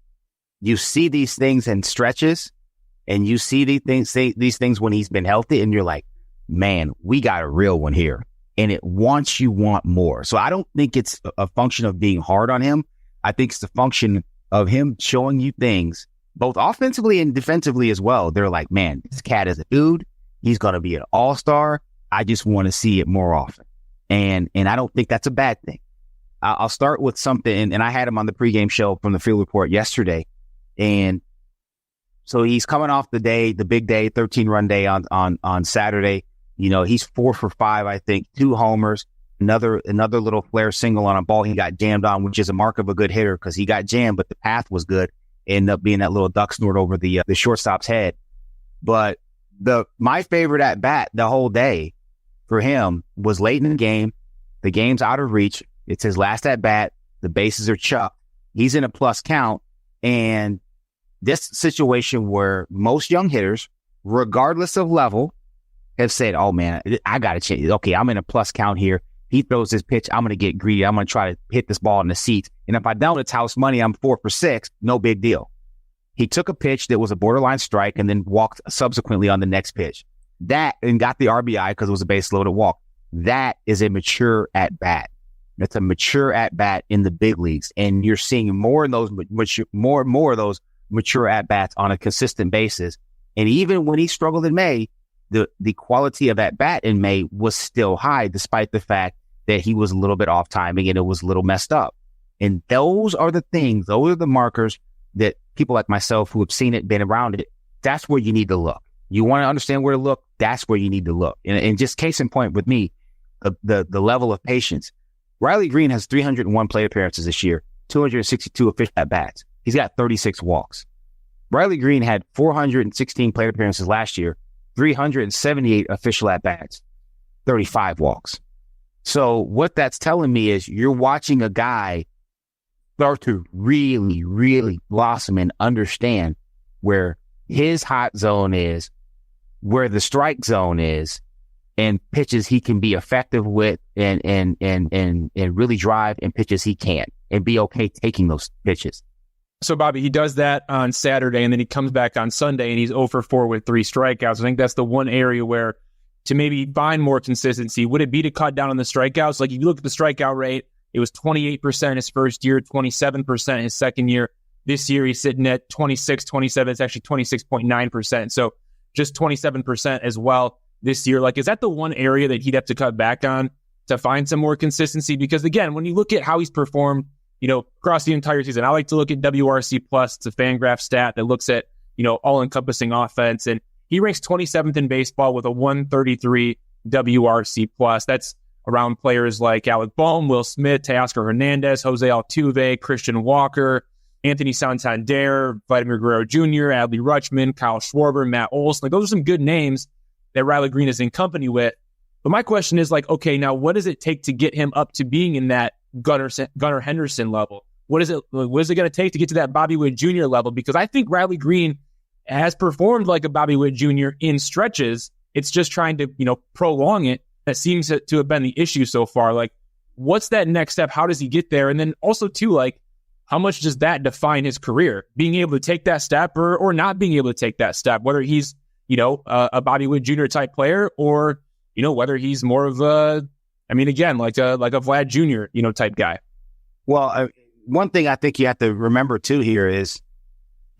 you see these things in stretches, and you see these things when he's been healthy, and you're like, man, we got a real one here. And it wants you want more. So I don't think it's a function of being hard on him. I think it's the function of him showing you things, both offensively and defensively as well. They're like, man, this cat is a dude. He's going to be an all-star. I just want to see it more often. And I don't think that's a bad thing. I'll start with something, and I had him on the pregame show from the Field Report yesterday. And so he's coming off the big day, 13-run day on Saturday. He's 4 for 5, I think, 2 homers, another little flare single on a ball he got jammed on, which is a mark of a good hitter because he got jammed, but the path was good. Ended up being that little duck snort over the shortstop's head. But my favorite at bat the whole day for him was late in the game. The game's out of reach. It's his last at bat. The bases are chucked. He's in a plus count. And this situation where most young hitters, regardless of level, have said, oh man, I got to change. Okay, I'm in a plus count here. He throws his pitch. I'm going to get greedy. I'm going to try to hit this ball in the seats. And if I don't, it's house money. I'm 4 for 6. No big deal. He took a pitch that was a borderline strike and then walked subsequently on the next pitch. That, and got the RBI because it was a base loaded walk. That is a mature at bat. That's a mature at bat in the big leagues. And you're seeing more of those mature at bats on a consistent basis. And even when he struggled in May, the quality of at bat in May was still high, despite the fact that he was a little bit off timing and it was a little messed up. And those are the things, those are the markers that people like myself who have seen it, been around it, that's where you need to look. You want to understand where to look, that's where you need to look. And just case in point with me, the level of patience. Riley Greene has 301 plate appearances this year, 262 official at bats. He's got 36 walks. Riley Greene had 416 plate appearances last year, 378 official at bats, 35 walks. So what that's telling me is you're watching a guy start to really, really blossom and understand where his hot zone is, where the strike zone is, and pitches he can be effective with and really drive, and pitches he can't, and be okay taking those pitches. So, Bobby, he does that on Saturday, and then he comes back on Sunday, and he's 0 for 4 with 3 strikeouts. I think that's the one area where to maybe find more consistency, would it be to cut down on the strikeouts? Like, if you look at the strikeout rate, it was 28% his first year, 27% his second year. This year, he's sitting at 26, 27. It's actually 26.9%. So just 27% as well this year. Like, is that the one area that he'd have to cut back on to find some more consistency? Because, again, when you look at how he's performed, across the entire season, I like to look at WRC+. It's a FanGraph stat that looks at, all-encompassing offense. And he ranks 27th in baseball with a 133 WRC+. That's around players like Alec Bohm, Will Smith, Teoscar Hernandez, Jose Altuve, Christian Walker, Anthony Santander, Vladimir Guerrero Jr., Adley Rutschman, Kyle Schwarber, Matt Olson. Like, those are some good names that Riley Greene is in company with. But my question is, like, okay, now what does it take to get him up to being in that Gunnar Henderson level? What is it going to take to get to that Bobby Witt Jr. level? Because I think Riley Greene has performed like a Bobby Witt Jr. in stretches. It's just trying to, prolong it. That seems to have been the issue so far. Like, what's that next step? How does he get there? And then also, too, like, how much does that define his career? Being able to take that step or not being able to take that step, whether he's, a Bobby Witt Jr. type player or, whether he's more of a, like a Vlad Jr., type guy. Well, one thing I think you have to remember too here is,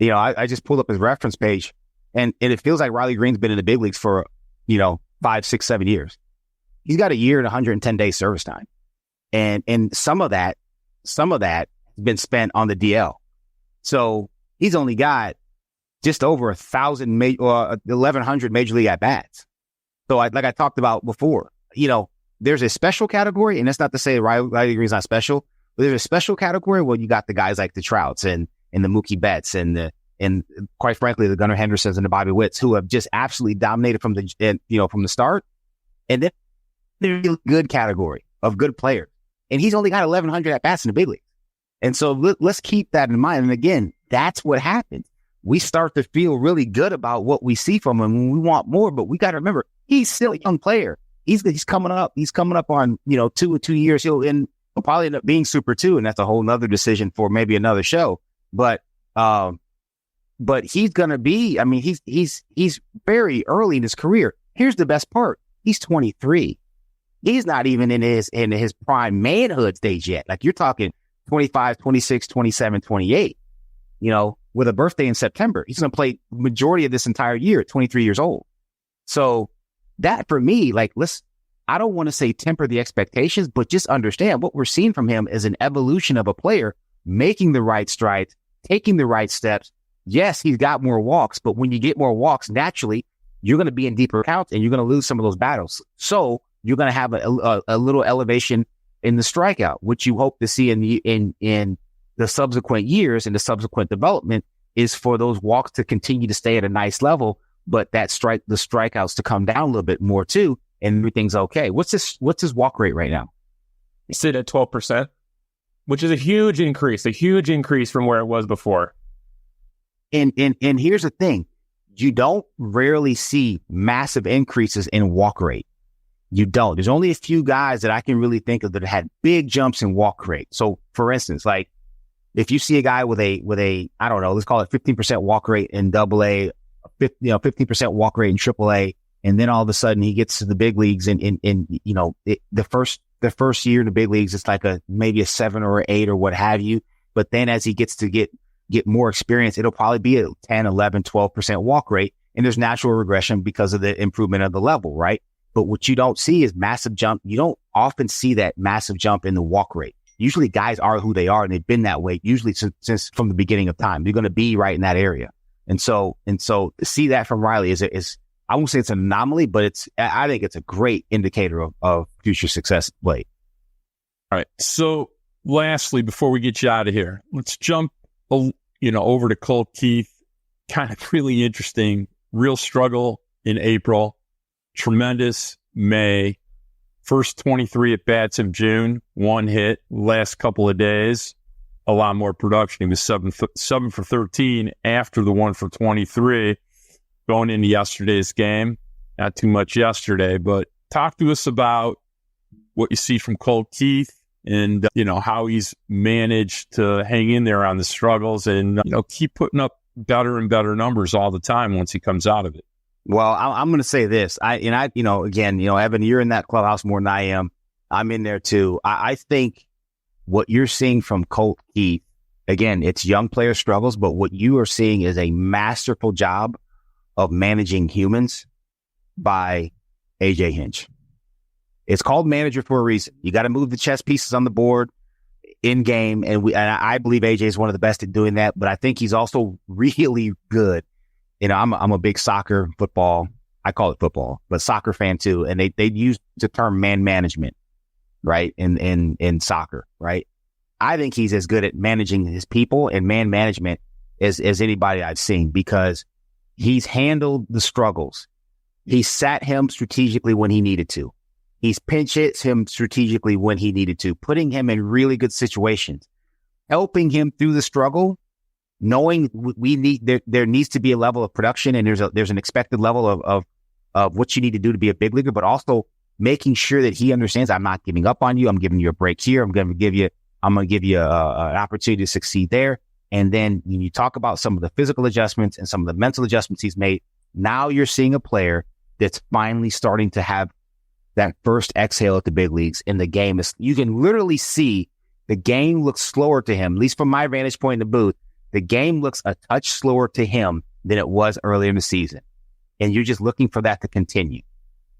I just pulled up his reference page, and it feels like Riley Greene's been in the big leagues for, 5, 6, 7 years. He's got a year and 110 days service time. And some of that has been spent on the DL. So he's only got just over 1,100 major league at bats. So like I talked about before, there's a special category, and that's not to say Riley Greene's not special, but there's a special category where you got the guys like the Trouts and the Mookie Betts and quite frankly, the Gunnar Hendersons and the Bobby Witts, who have just absolutely dominated from the start. And then there's a good category of good players. And he's only got 1,100 at bats in the big league. And so let's keep that in mind. And again, that's what happens. We start to feel really good about what we see from him, and we want more, but we got to remember, he's still a young player. He's coming up. He's coming up on, 2 years. He'll probably end up being Super 2, and that's a whole nother decision for maybe another show. But he's going to be, he's very early in his career. Here's the best part. He's 23. He's not even in his prime manhood stage yet. Like, you're talking 25, 26, 27, 28, with a birthday in September. He's going to play majority of this entire year at 23 years old. So that for me, I don't want to say temper the expectations, but just understand what we're seeing from him is an evolution of a player making the right strides, taking the right steps. Yes, he's got more walks, but when you get more walks, naturally, you're going to be in deeper counts and you're going to lose some of those battles. So you're going to have a little elevation in the strikeout, which you hope to see in the subsequent years and the subsequent development is for those walks to continue to stay at a nice level, but the strikeouts to come down a little bit more too, and everything's okay. What's his walk rate right now? He sit at 12%, which is a huge increase from where it was before. And here's the thing. You don't rarely see massive increases in walk rate. You don't. There's only a few guys that I can really think of that had big jumps in walk rate. So, for instance, like if you see a guy with a I don't know, let's call it 15% walk rate in AA, 15% walk rate in AAA, and then all of a sudden he gets to the big leagues and the first year in the big leagues it's like maybe a 7 or an 8 or what have you. But then as he gets to get more experience, it'll probably be a 10, 11, 12% walk rate, and there's natural regression because of the improvement of the level, right? But what you don't see is massive jump. You don't often see that massive jump in the walk rate. Usually guys are who they are and they've been that way usually since from the beginning of time. They're going to be right in that area. And so to see that from Riley is I won't say it's an anomaly, but I think it's a great indicator of future success play. All right. So lastly, before we get you out of here, let's jump over to Colt Keith. Kind of really interesting, real struggle in April. Tremendous May, first 23 at bats of June, 1 hit. Last couple of days, a lot more production. He was 7 for 13 after the 1 for 23 going into yesterday's game. Not too much yesterday, but talk to us about what you see from Colt Keith and how he's managed to hang in there on the struggles and keep putting up better and better numbers all the time once he comes out of it. Well, I'm going to say this. Evan, you're in that clubhouse more than I am. I'm in there too. I think what you're seeing from Colt Keith, again, it's young player struggles, but what you are seeing is a masterful job of managing humans by AJ Hinch. It's called manager for a reason. You got to move the chess pieces on the board in game. And I believe AJ is one of the best at doing that, but I think he's also really good. I'm a big soccer, football. I call it football, but soccer fan too. And they use the term man management, right? In soccer, right? I think he's as good at managing his people and man management as anybody I've seen because he's handled the struggles. He sat him strategically when he needed to. He's pinch hits him strategically when he needed to, putting him in really good situations, helping him through the struggle, knowing there needs to be a level of production and there's an expected level of what you need to do to be a big leaguer, but also making sure that he understands I'm not giving up on you. I'm giving you a break here. I'm going to give you an opportunity to succeed there. And then when you talk about some of the physical adjustments and some of the mental adjustments he's made, now you're seeing a player that's finally starting to have that first exhale at the big leagues in the game. You can literally see the game looks slower to him, at least from my vantage point in the booth. The game looks a touch slower to him than it was earlier in the season. And you're just looking for that to continue.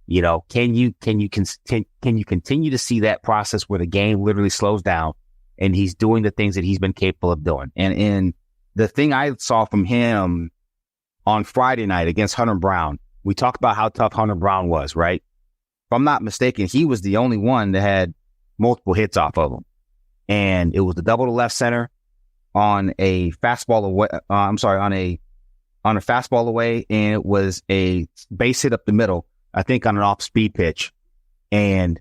Can you continue to see that process where the game literally slows down and he's doing the things that he's been capable of doing? And the thing I saw from him on Friday night against Hunter Brown, we talked about how tough Hunter Brown was, right? If I'm not mistaken, he was the only one that had multiple hits off of him. And it was the double to left center on a fastball away. On a fastball away, and it was a base hit up the middle, I think on an off-speed pitch. And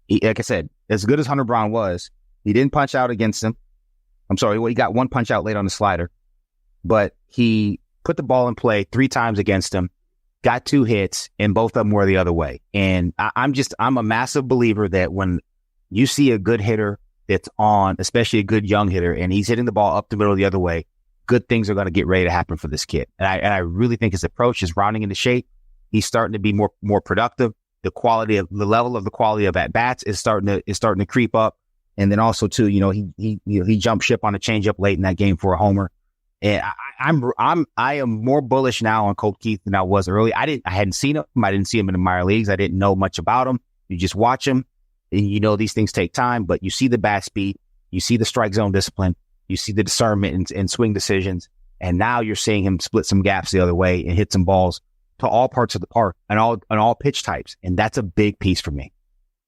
like I said, as good as Hunter Brown was, he didn't punch out against him. He got one punch out late on the slider, but he put the ball in play 3 times against him, got 2 hits, and both of them were the other way. And I'm a massive believer that when you see a good hitter that's on, especially a good young hitter, and he's hitting the ball up the middle the other way, good things are going to get ready to happen for this kid. And I really think his approach is rounding into shape. He's starting to be more productive. The level of the quality of at bats is starting to creep up. And then also too, he jumped ship on a changeup late in that game for a homer. And I am more bullish now on Colt Keith than I was early. I hadn't seen him. I didn't see him in the minor leagues. I didn't know much about him. You just watch him and these things take time, but you see the bat speed, you see the strike zone discipline, you see the discernment and swing decisions. And now you're seeing him split some gaps the other way and hit some balls to all parts of the park and all pitch types. And that's a big piece for me.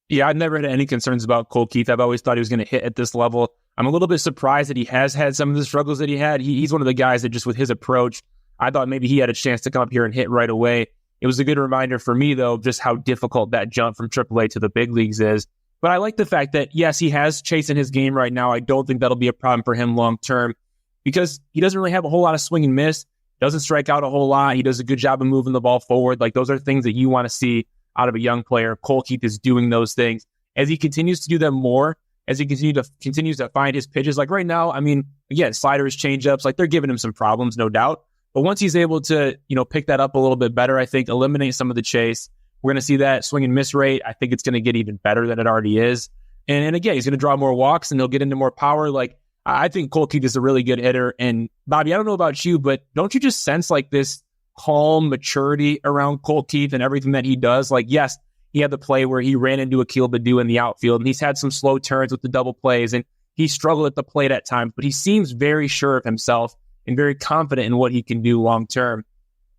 Yeah, I've never had any concerns about Colt Keith. I've always thought he was going to hit at this level. I'm a little bit surprised that he has had some of the struggles that he had. He's one of the guys that just with his approach, I thought maybe he had a chance to come up here and hit right away. It was a good reminder for me, though, just how difficult that jump from AAA to the big leagues is. But I like the fact that, yes, he has chase in his game right now. I don't think that'll be a problem for him long term because he doesn't really have a whole lot of swing and miss, doesn't strike out a whole lot. He does a good job of moving the ball forward. Like, those are things that you want to see out of a young player. Colt Keith is doing those things. As he continues to do them more, as he continues to find his pitches, like right now, I mean, again, sliders, changeups, like they're giving him some problems, no doubt. But once he's able to, pick that up a little bit better, I think eliminate some of the chase, we're going to see that swing and miss rate. I think it's going to get even better than it already is. And again, he's going to draw more walks and he'll get into more power. Like, I think Colt Keith is a really good hitter. And Bobby, I don't know about you, but don't you just sense like this calm maturity around Colt Keith and everything that he does? Like, yes, he had the play where he ran into Akil Baddoo in the outfield, and he's had some slow turns with the double plays, and he struggled at the plate at times, but he seems very sure of himself and very confident in what he can do long term.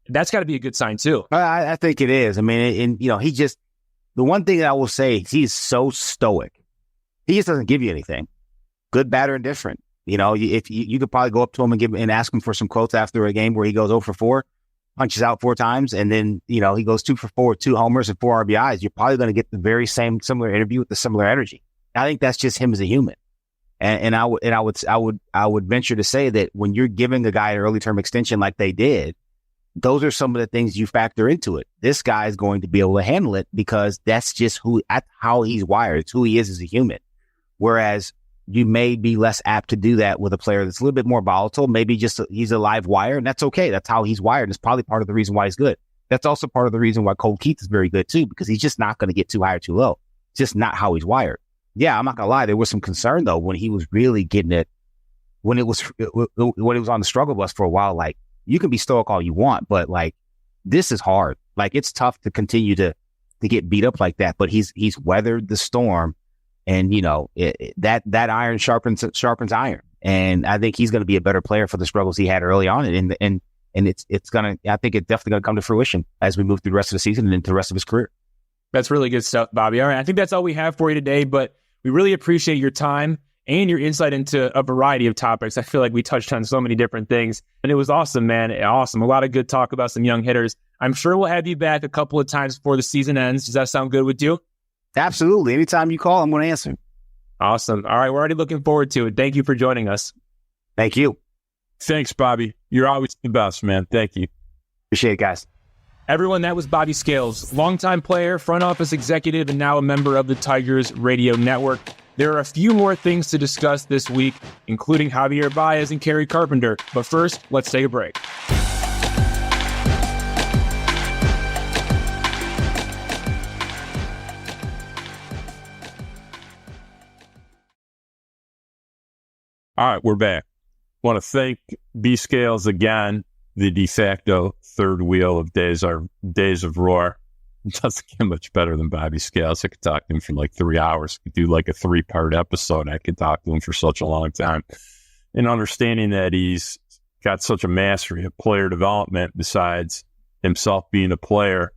That's got to be a good sign too. I think it is. I mean, he just, the one thing that I will say, he's so stoic. He just doesn't give you anything, good, bad, or indifferent. If you could probably go up to him and ask him for some quotes after a game where he goes 0 for 4. Punches out 4 times, and then, he goes 2 for 4, 2 homers and 4 RBIs. You're probably going to get the very similar interview with the similar energy. I think that's just him as a human. And I would venture to say that when you're giving a guy an early term extension like they did, those are some of the things you factor into it. This guy is going to be able to handle it because that's just how he's wired. It's who he is as a human. Whereas you may be less apt to do that with a player that's a little bit more volatile. Maybe he's a live wire, and that's okay. That's how he's wired. And it's probably part of the reason why he's good. That's also part of the reason why Colt Keith is very good too, because he's just not going to get too high or too low. It's just not how he's wired. Yeah, I'm not gonna lie. There was some concern though when he was really getting it, when it was on the struggle bus for a while. Like, you can be stoic all you want, but like, this is hard. Like, it's tough to continue to get beat up like that. But he's weathered the storm. And, that iron sharpens iron. And I think he's going to be a better player for the struggles he had early on. And it's going to, I think it's definitely going to come to fruition as we move through the rest of the season and into the rest of his career. That's really good stuff, Bobby. All right. I think that's all we have for you today, but we really appreciate your time and your insight into a variety of topics. I feel like we touched on so many different things, and it was awesome, man. Awesome. A lot of good talk about some young hitters. I'm sure we'll have you back a couple of times before the season ends. Does that sound good with you? Absolutely. Anytime you call, I'm going to answer. Awesome. All right. We're already looking forward to it. Thank you for joining us. Thank you. Thanks, Bobby. You're always the best, man. Thank you. Appreciate it, guys. Everyone, that was Bobby Scales, longtime player, front office executive, and now a member of the Tigers radio network. There are a few more things to discuss this week, including Javier Báez and Kerry Carpenter. But first, let's take a break. All right, we're back. Want to thank B Scales again, the de facto third wheel of Days of Roar. It doesn't get much better than Bobby Scales. I could talk to him for like 3 hours. Could do like a 3-part episode. I could talk to him for such a long time. And understanding that he's got such a mastery of player development besides himself being a player,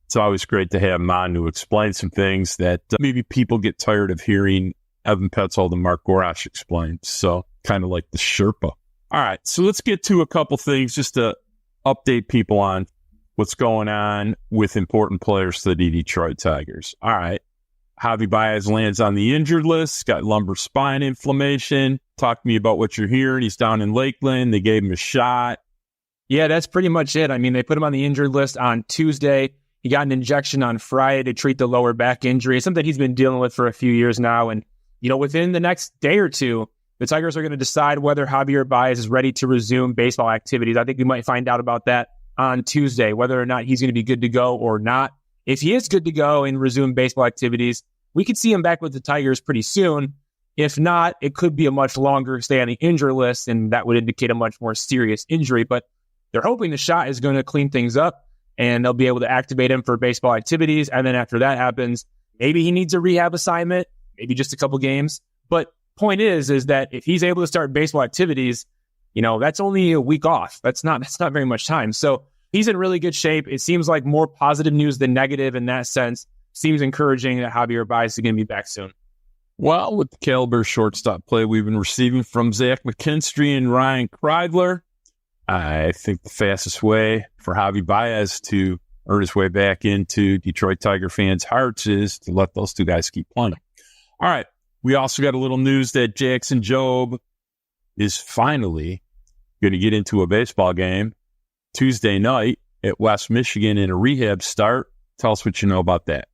it's always great to have him on to explain some things that maybe people get tired of hearing Evan Petzold and Mark Gorash explain. So kind of like the Sherpa. All right, so let's get to a couple things just to update people on what's going on with important players to the Detroit Tigers. All right, Javier Báez lands on the injured list, got lumbar spine inflammation. Talk to me about what you're hearing. He's down in Lakeland. They gave him a shot. Yeah, that's pretty much it. I mean, they put him on the injured list on Tuesday. He got an injection on Friday to treat the lower back injury. It's something he's been dealing with for a few years now. And, within the next day or two, the Tigers are going to decide whether Javier Báez is ready to resume baseball activities. I think we might find out about that on Tuesday, whether or not he's going to be good to go or not. If he is good to go and resume baseball activities, we could see him back with the Tigers pretty soon. If not, it could be a much longer stay on the injury list, and that would indicate a much more serious injury. But they're hoping the shot is going to clean things up, and they'll be able to activate him for baseball activities. And then after that happens, maybe he needs a rehab assignment, maybe just a couple games. But point is that if he's able to start baseball activities, that's only a week off. That's not very much time. So he's in really good shape. It seems like more positive news than negative in that sense. Seems encouraging that Javier Báez is going to be back soon. Well, with the caliber shortstop play we've been receiving from Zach McKinstry and Ryan Kreidler, I think the fastest way for Javier Báez to earn his way back into Detroit Tiger fans' hearts is to let those two guys keep playing. All right. We also got a little news that Jackson Jobe is finally going to get into a baseball game Tuesday night at West Michigan in a rehab start. Tell us what you know about that.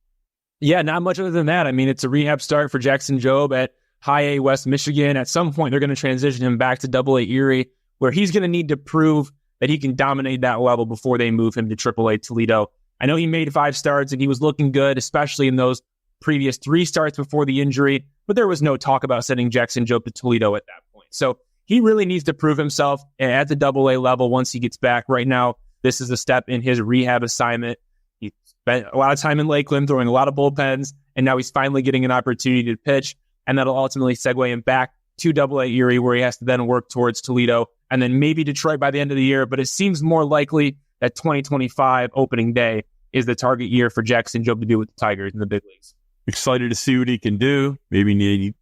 Yeah, not much other than that. I mean, it's a rehab start for Jackson Jobe at High A West Michigan. At some point, they're going to transition him back to Double A Erie, where he's going to need to prove that he can dominate that level before they move him to Triple A Toledo. I know he made 5 starts and he was looking good, especially in those previous 3 starts before the injury, but there was no talk about sending Jackson Jobe to Toledo at that point. So he really needs to prove himself at the Double A level once he gets back. Right now, this is a step in his rehab assignment. He spent a lot of time in Lakeland throwing a lot of bullpens, and now he's finally getting an opportunity to pitch, and that'll ultimately segue him back to Double A Erie, where he has to then work towards Toledo and then maybe Detroit by the end of the year. But it seems more likely that 2025 opening day is the target year for Jackson Jobe to be with the Tigers in the big leagues. Excited to see what he can do. Maybe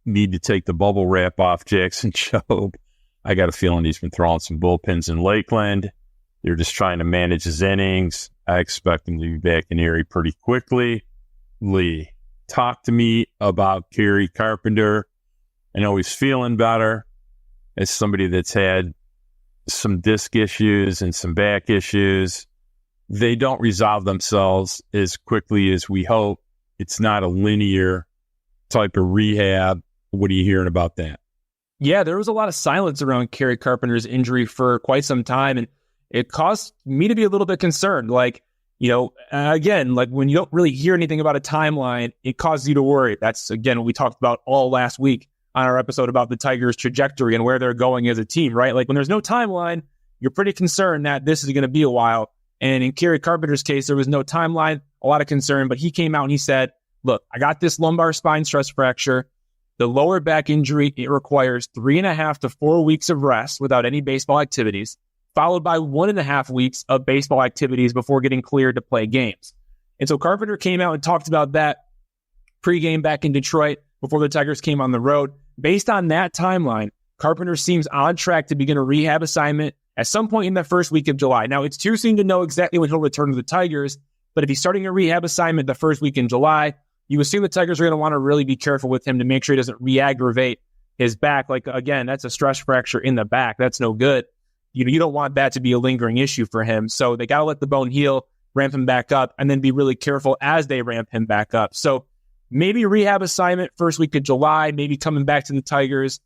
need to take the bubble wrap off Jackson Jobe. I got a feeling he's been throwing some bullpens in Lakeland. They're just trying to manage his innings. I expect him to be back in Erie pretty quickly. Lee, talk to me about Kerry Carpenter. I know he's feeling better. As somebody that's had some disc issues and some back issues, they don't resolve themselves as quickly as we hope. It's not a linear type of rehab. What are you hearing about that? Yeah, there was a lot of silence around Kerry Carpenter's injury for quite some time, and it caused me to be a little bit concerned. Like, again, like when you don't really hear anything about a timeline, it causes you to worry. That's, again, what we talked about all last week on our episode about the Tigers' trajectory and where they're going as a team, right? Like when there's no timeline, you're pretty concerned that this is going to be a while. And in Kerry Carpenter's case, there was no timeline, a lot of concern, but he came out and he said, look, I got this lumbar spine stress fracture. The lower back injury, it requires 3.5 to 4 weeks of rest without any baseball activities, followed by 1.5 weeks of baseball activities before getting cleared to play games. And so Carpenter came out and talked about that pregame back in Detroit before the Tigers came on the road. Based on that timeline, Carpenter seems on track to begin a rehab assignment at some point in the first week of July. Now, it's too soon to know exactly when he'll return to the Tigers, but if he's starting a rehab assignment the first week in July, you assume the Tigers are going to want to really be careful with him to make sure he doesn't re-aggravate his back. Like, again, that's a stress fracture in the back. That's no good. You don't want that to be a lingering issue for him. So they got to let the bone heal, ramp him back up, and then be really careful as they ramp him back up. So maybe a rehab assignment first week of July, maybe coming back to the Tigers,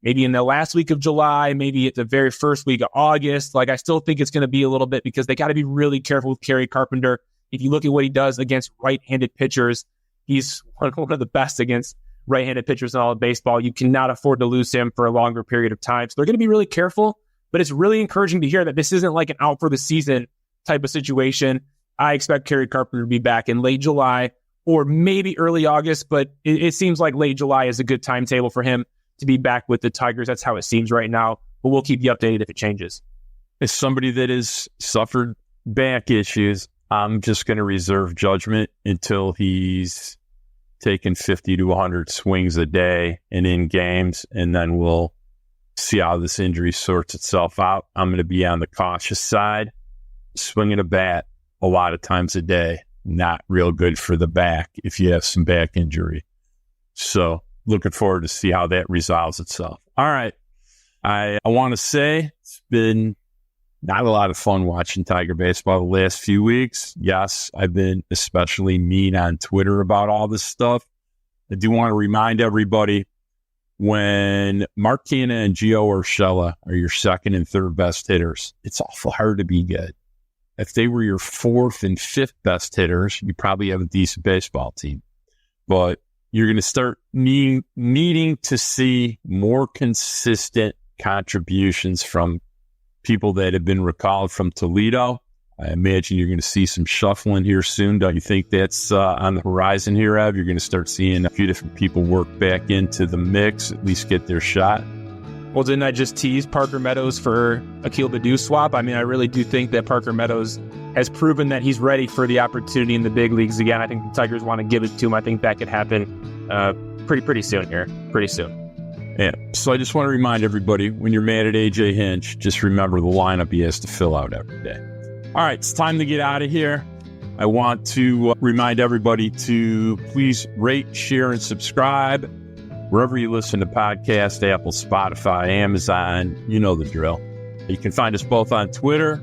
maybe in the last week of July, maybe at the very first week of August. Like, I still think it's going to be a little bit because they got to be really careful with Kerry Carpenter. If you look at what he does against right-handed pitchers, he's one of the best against right-handed pitchers in all of baseball. You cannot afford to lose him for a longer period of time. So they're going to be really careful, but it's really encouraging to hear that this isn't like an out for the season type of situation. I expect Kerry Carpenter to be back in late July or maybe early August, but it seems like late July is a good timetable for him to be back with the Tigers. That's how it seems right now, but we'll keep you updated if it changes. As somebody that has suffered back issues, I'm just going to reserve judgment until he's taking 50 to 100 swings a day and in games, and then we'll see how this injury sorts itself out. I'm going to be on the cautious side. Swinging a bat a lot of times a day, not real good for the back if you have some back injury. So looking forward to see how that resolves itself. All right. I want to say it's been not a lot of fun watching Tiger baseball the last few weeks. Yes, I've been especially mean on Twitter about all this stuff. I do want to remind everybody, when Mark Canha and Gio Urshela are your second and third best hitters, it's awful hard to be good. If they were your fourth and fifth best hitters, you probably have a decent baseball team. But you're going to start needing to see more consistent contributions from people that have been recalled from Toledo. I imagine you're going to see some shuffling here soon. Don't you think that's on the horizon here, Ev? You're going to start seeing a few different people work back into the mix, at least get their shot. Well, didn't I just tease Parker Meadows for Akil Baddoo swap? I mean, I really do think that Parker Meadows has proven that he's ready for the opportunity in the big leagues again. I think the Tigers want to give it to him. I think that could happen pretty soon here. Pretty soon. Yeah. So I just want to remind everybody, when you're mad at AJ Hinch, just remember the lineup he has to fill out every day. All right, it's time to get out of here. I want to remind everybody to please rate, share, and subscribe wherever you listen to podcasts, Apple, Spotify, Amazon. You know the drill. You can find us both on Twitter.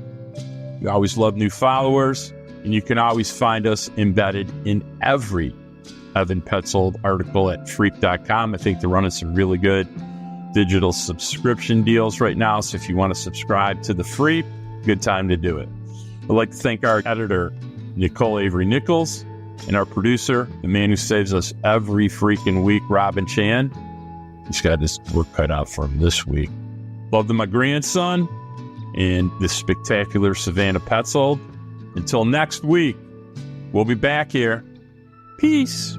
We always love new followers. And you can always find us embedded in every Evan Petzold article at freep.com. I think they're running some really good digital subscription deals right now. So if you want to subscribe to the Freep, good time to do it. I'd like to thank our editor, Nicole Avery Nichols, and our producer, the man who saves us every freaking week, Robin Chan. He's got his work cut out for him this week. Love to my grandson and the spectacular Savannah Petzold. Until next week, we'll be back here. Peace.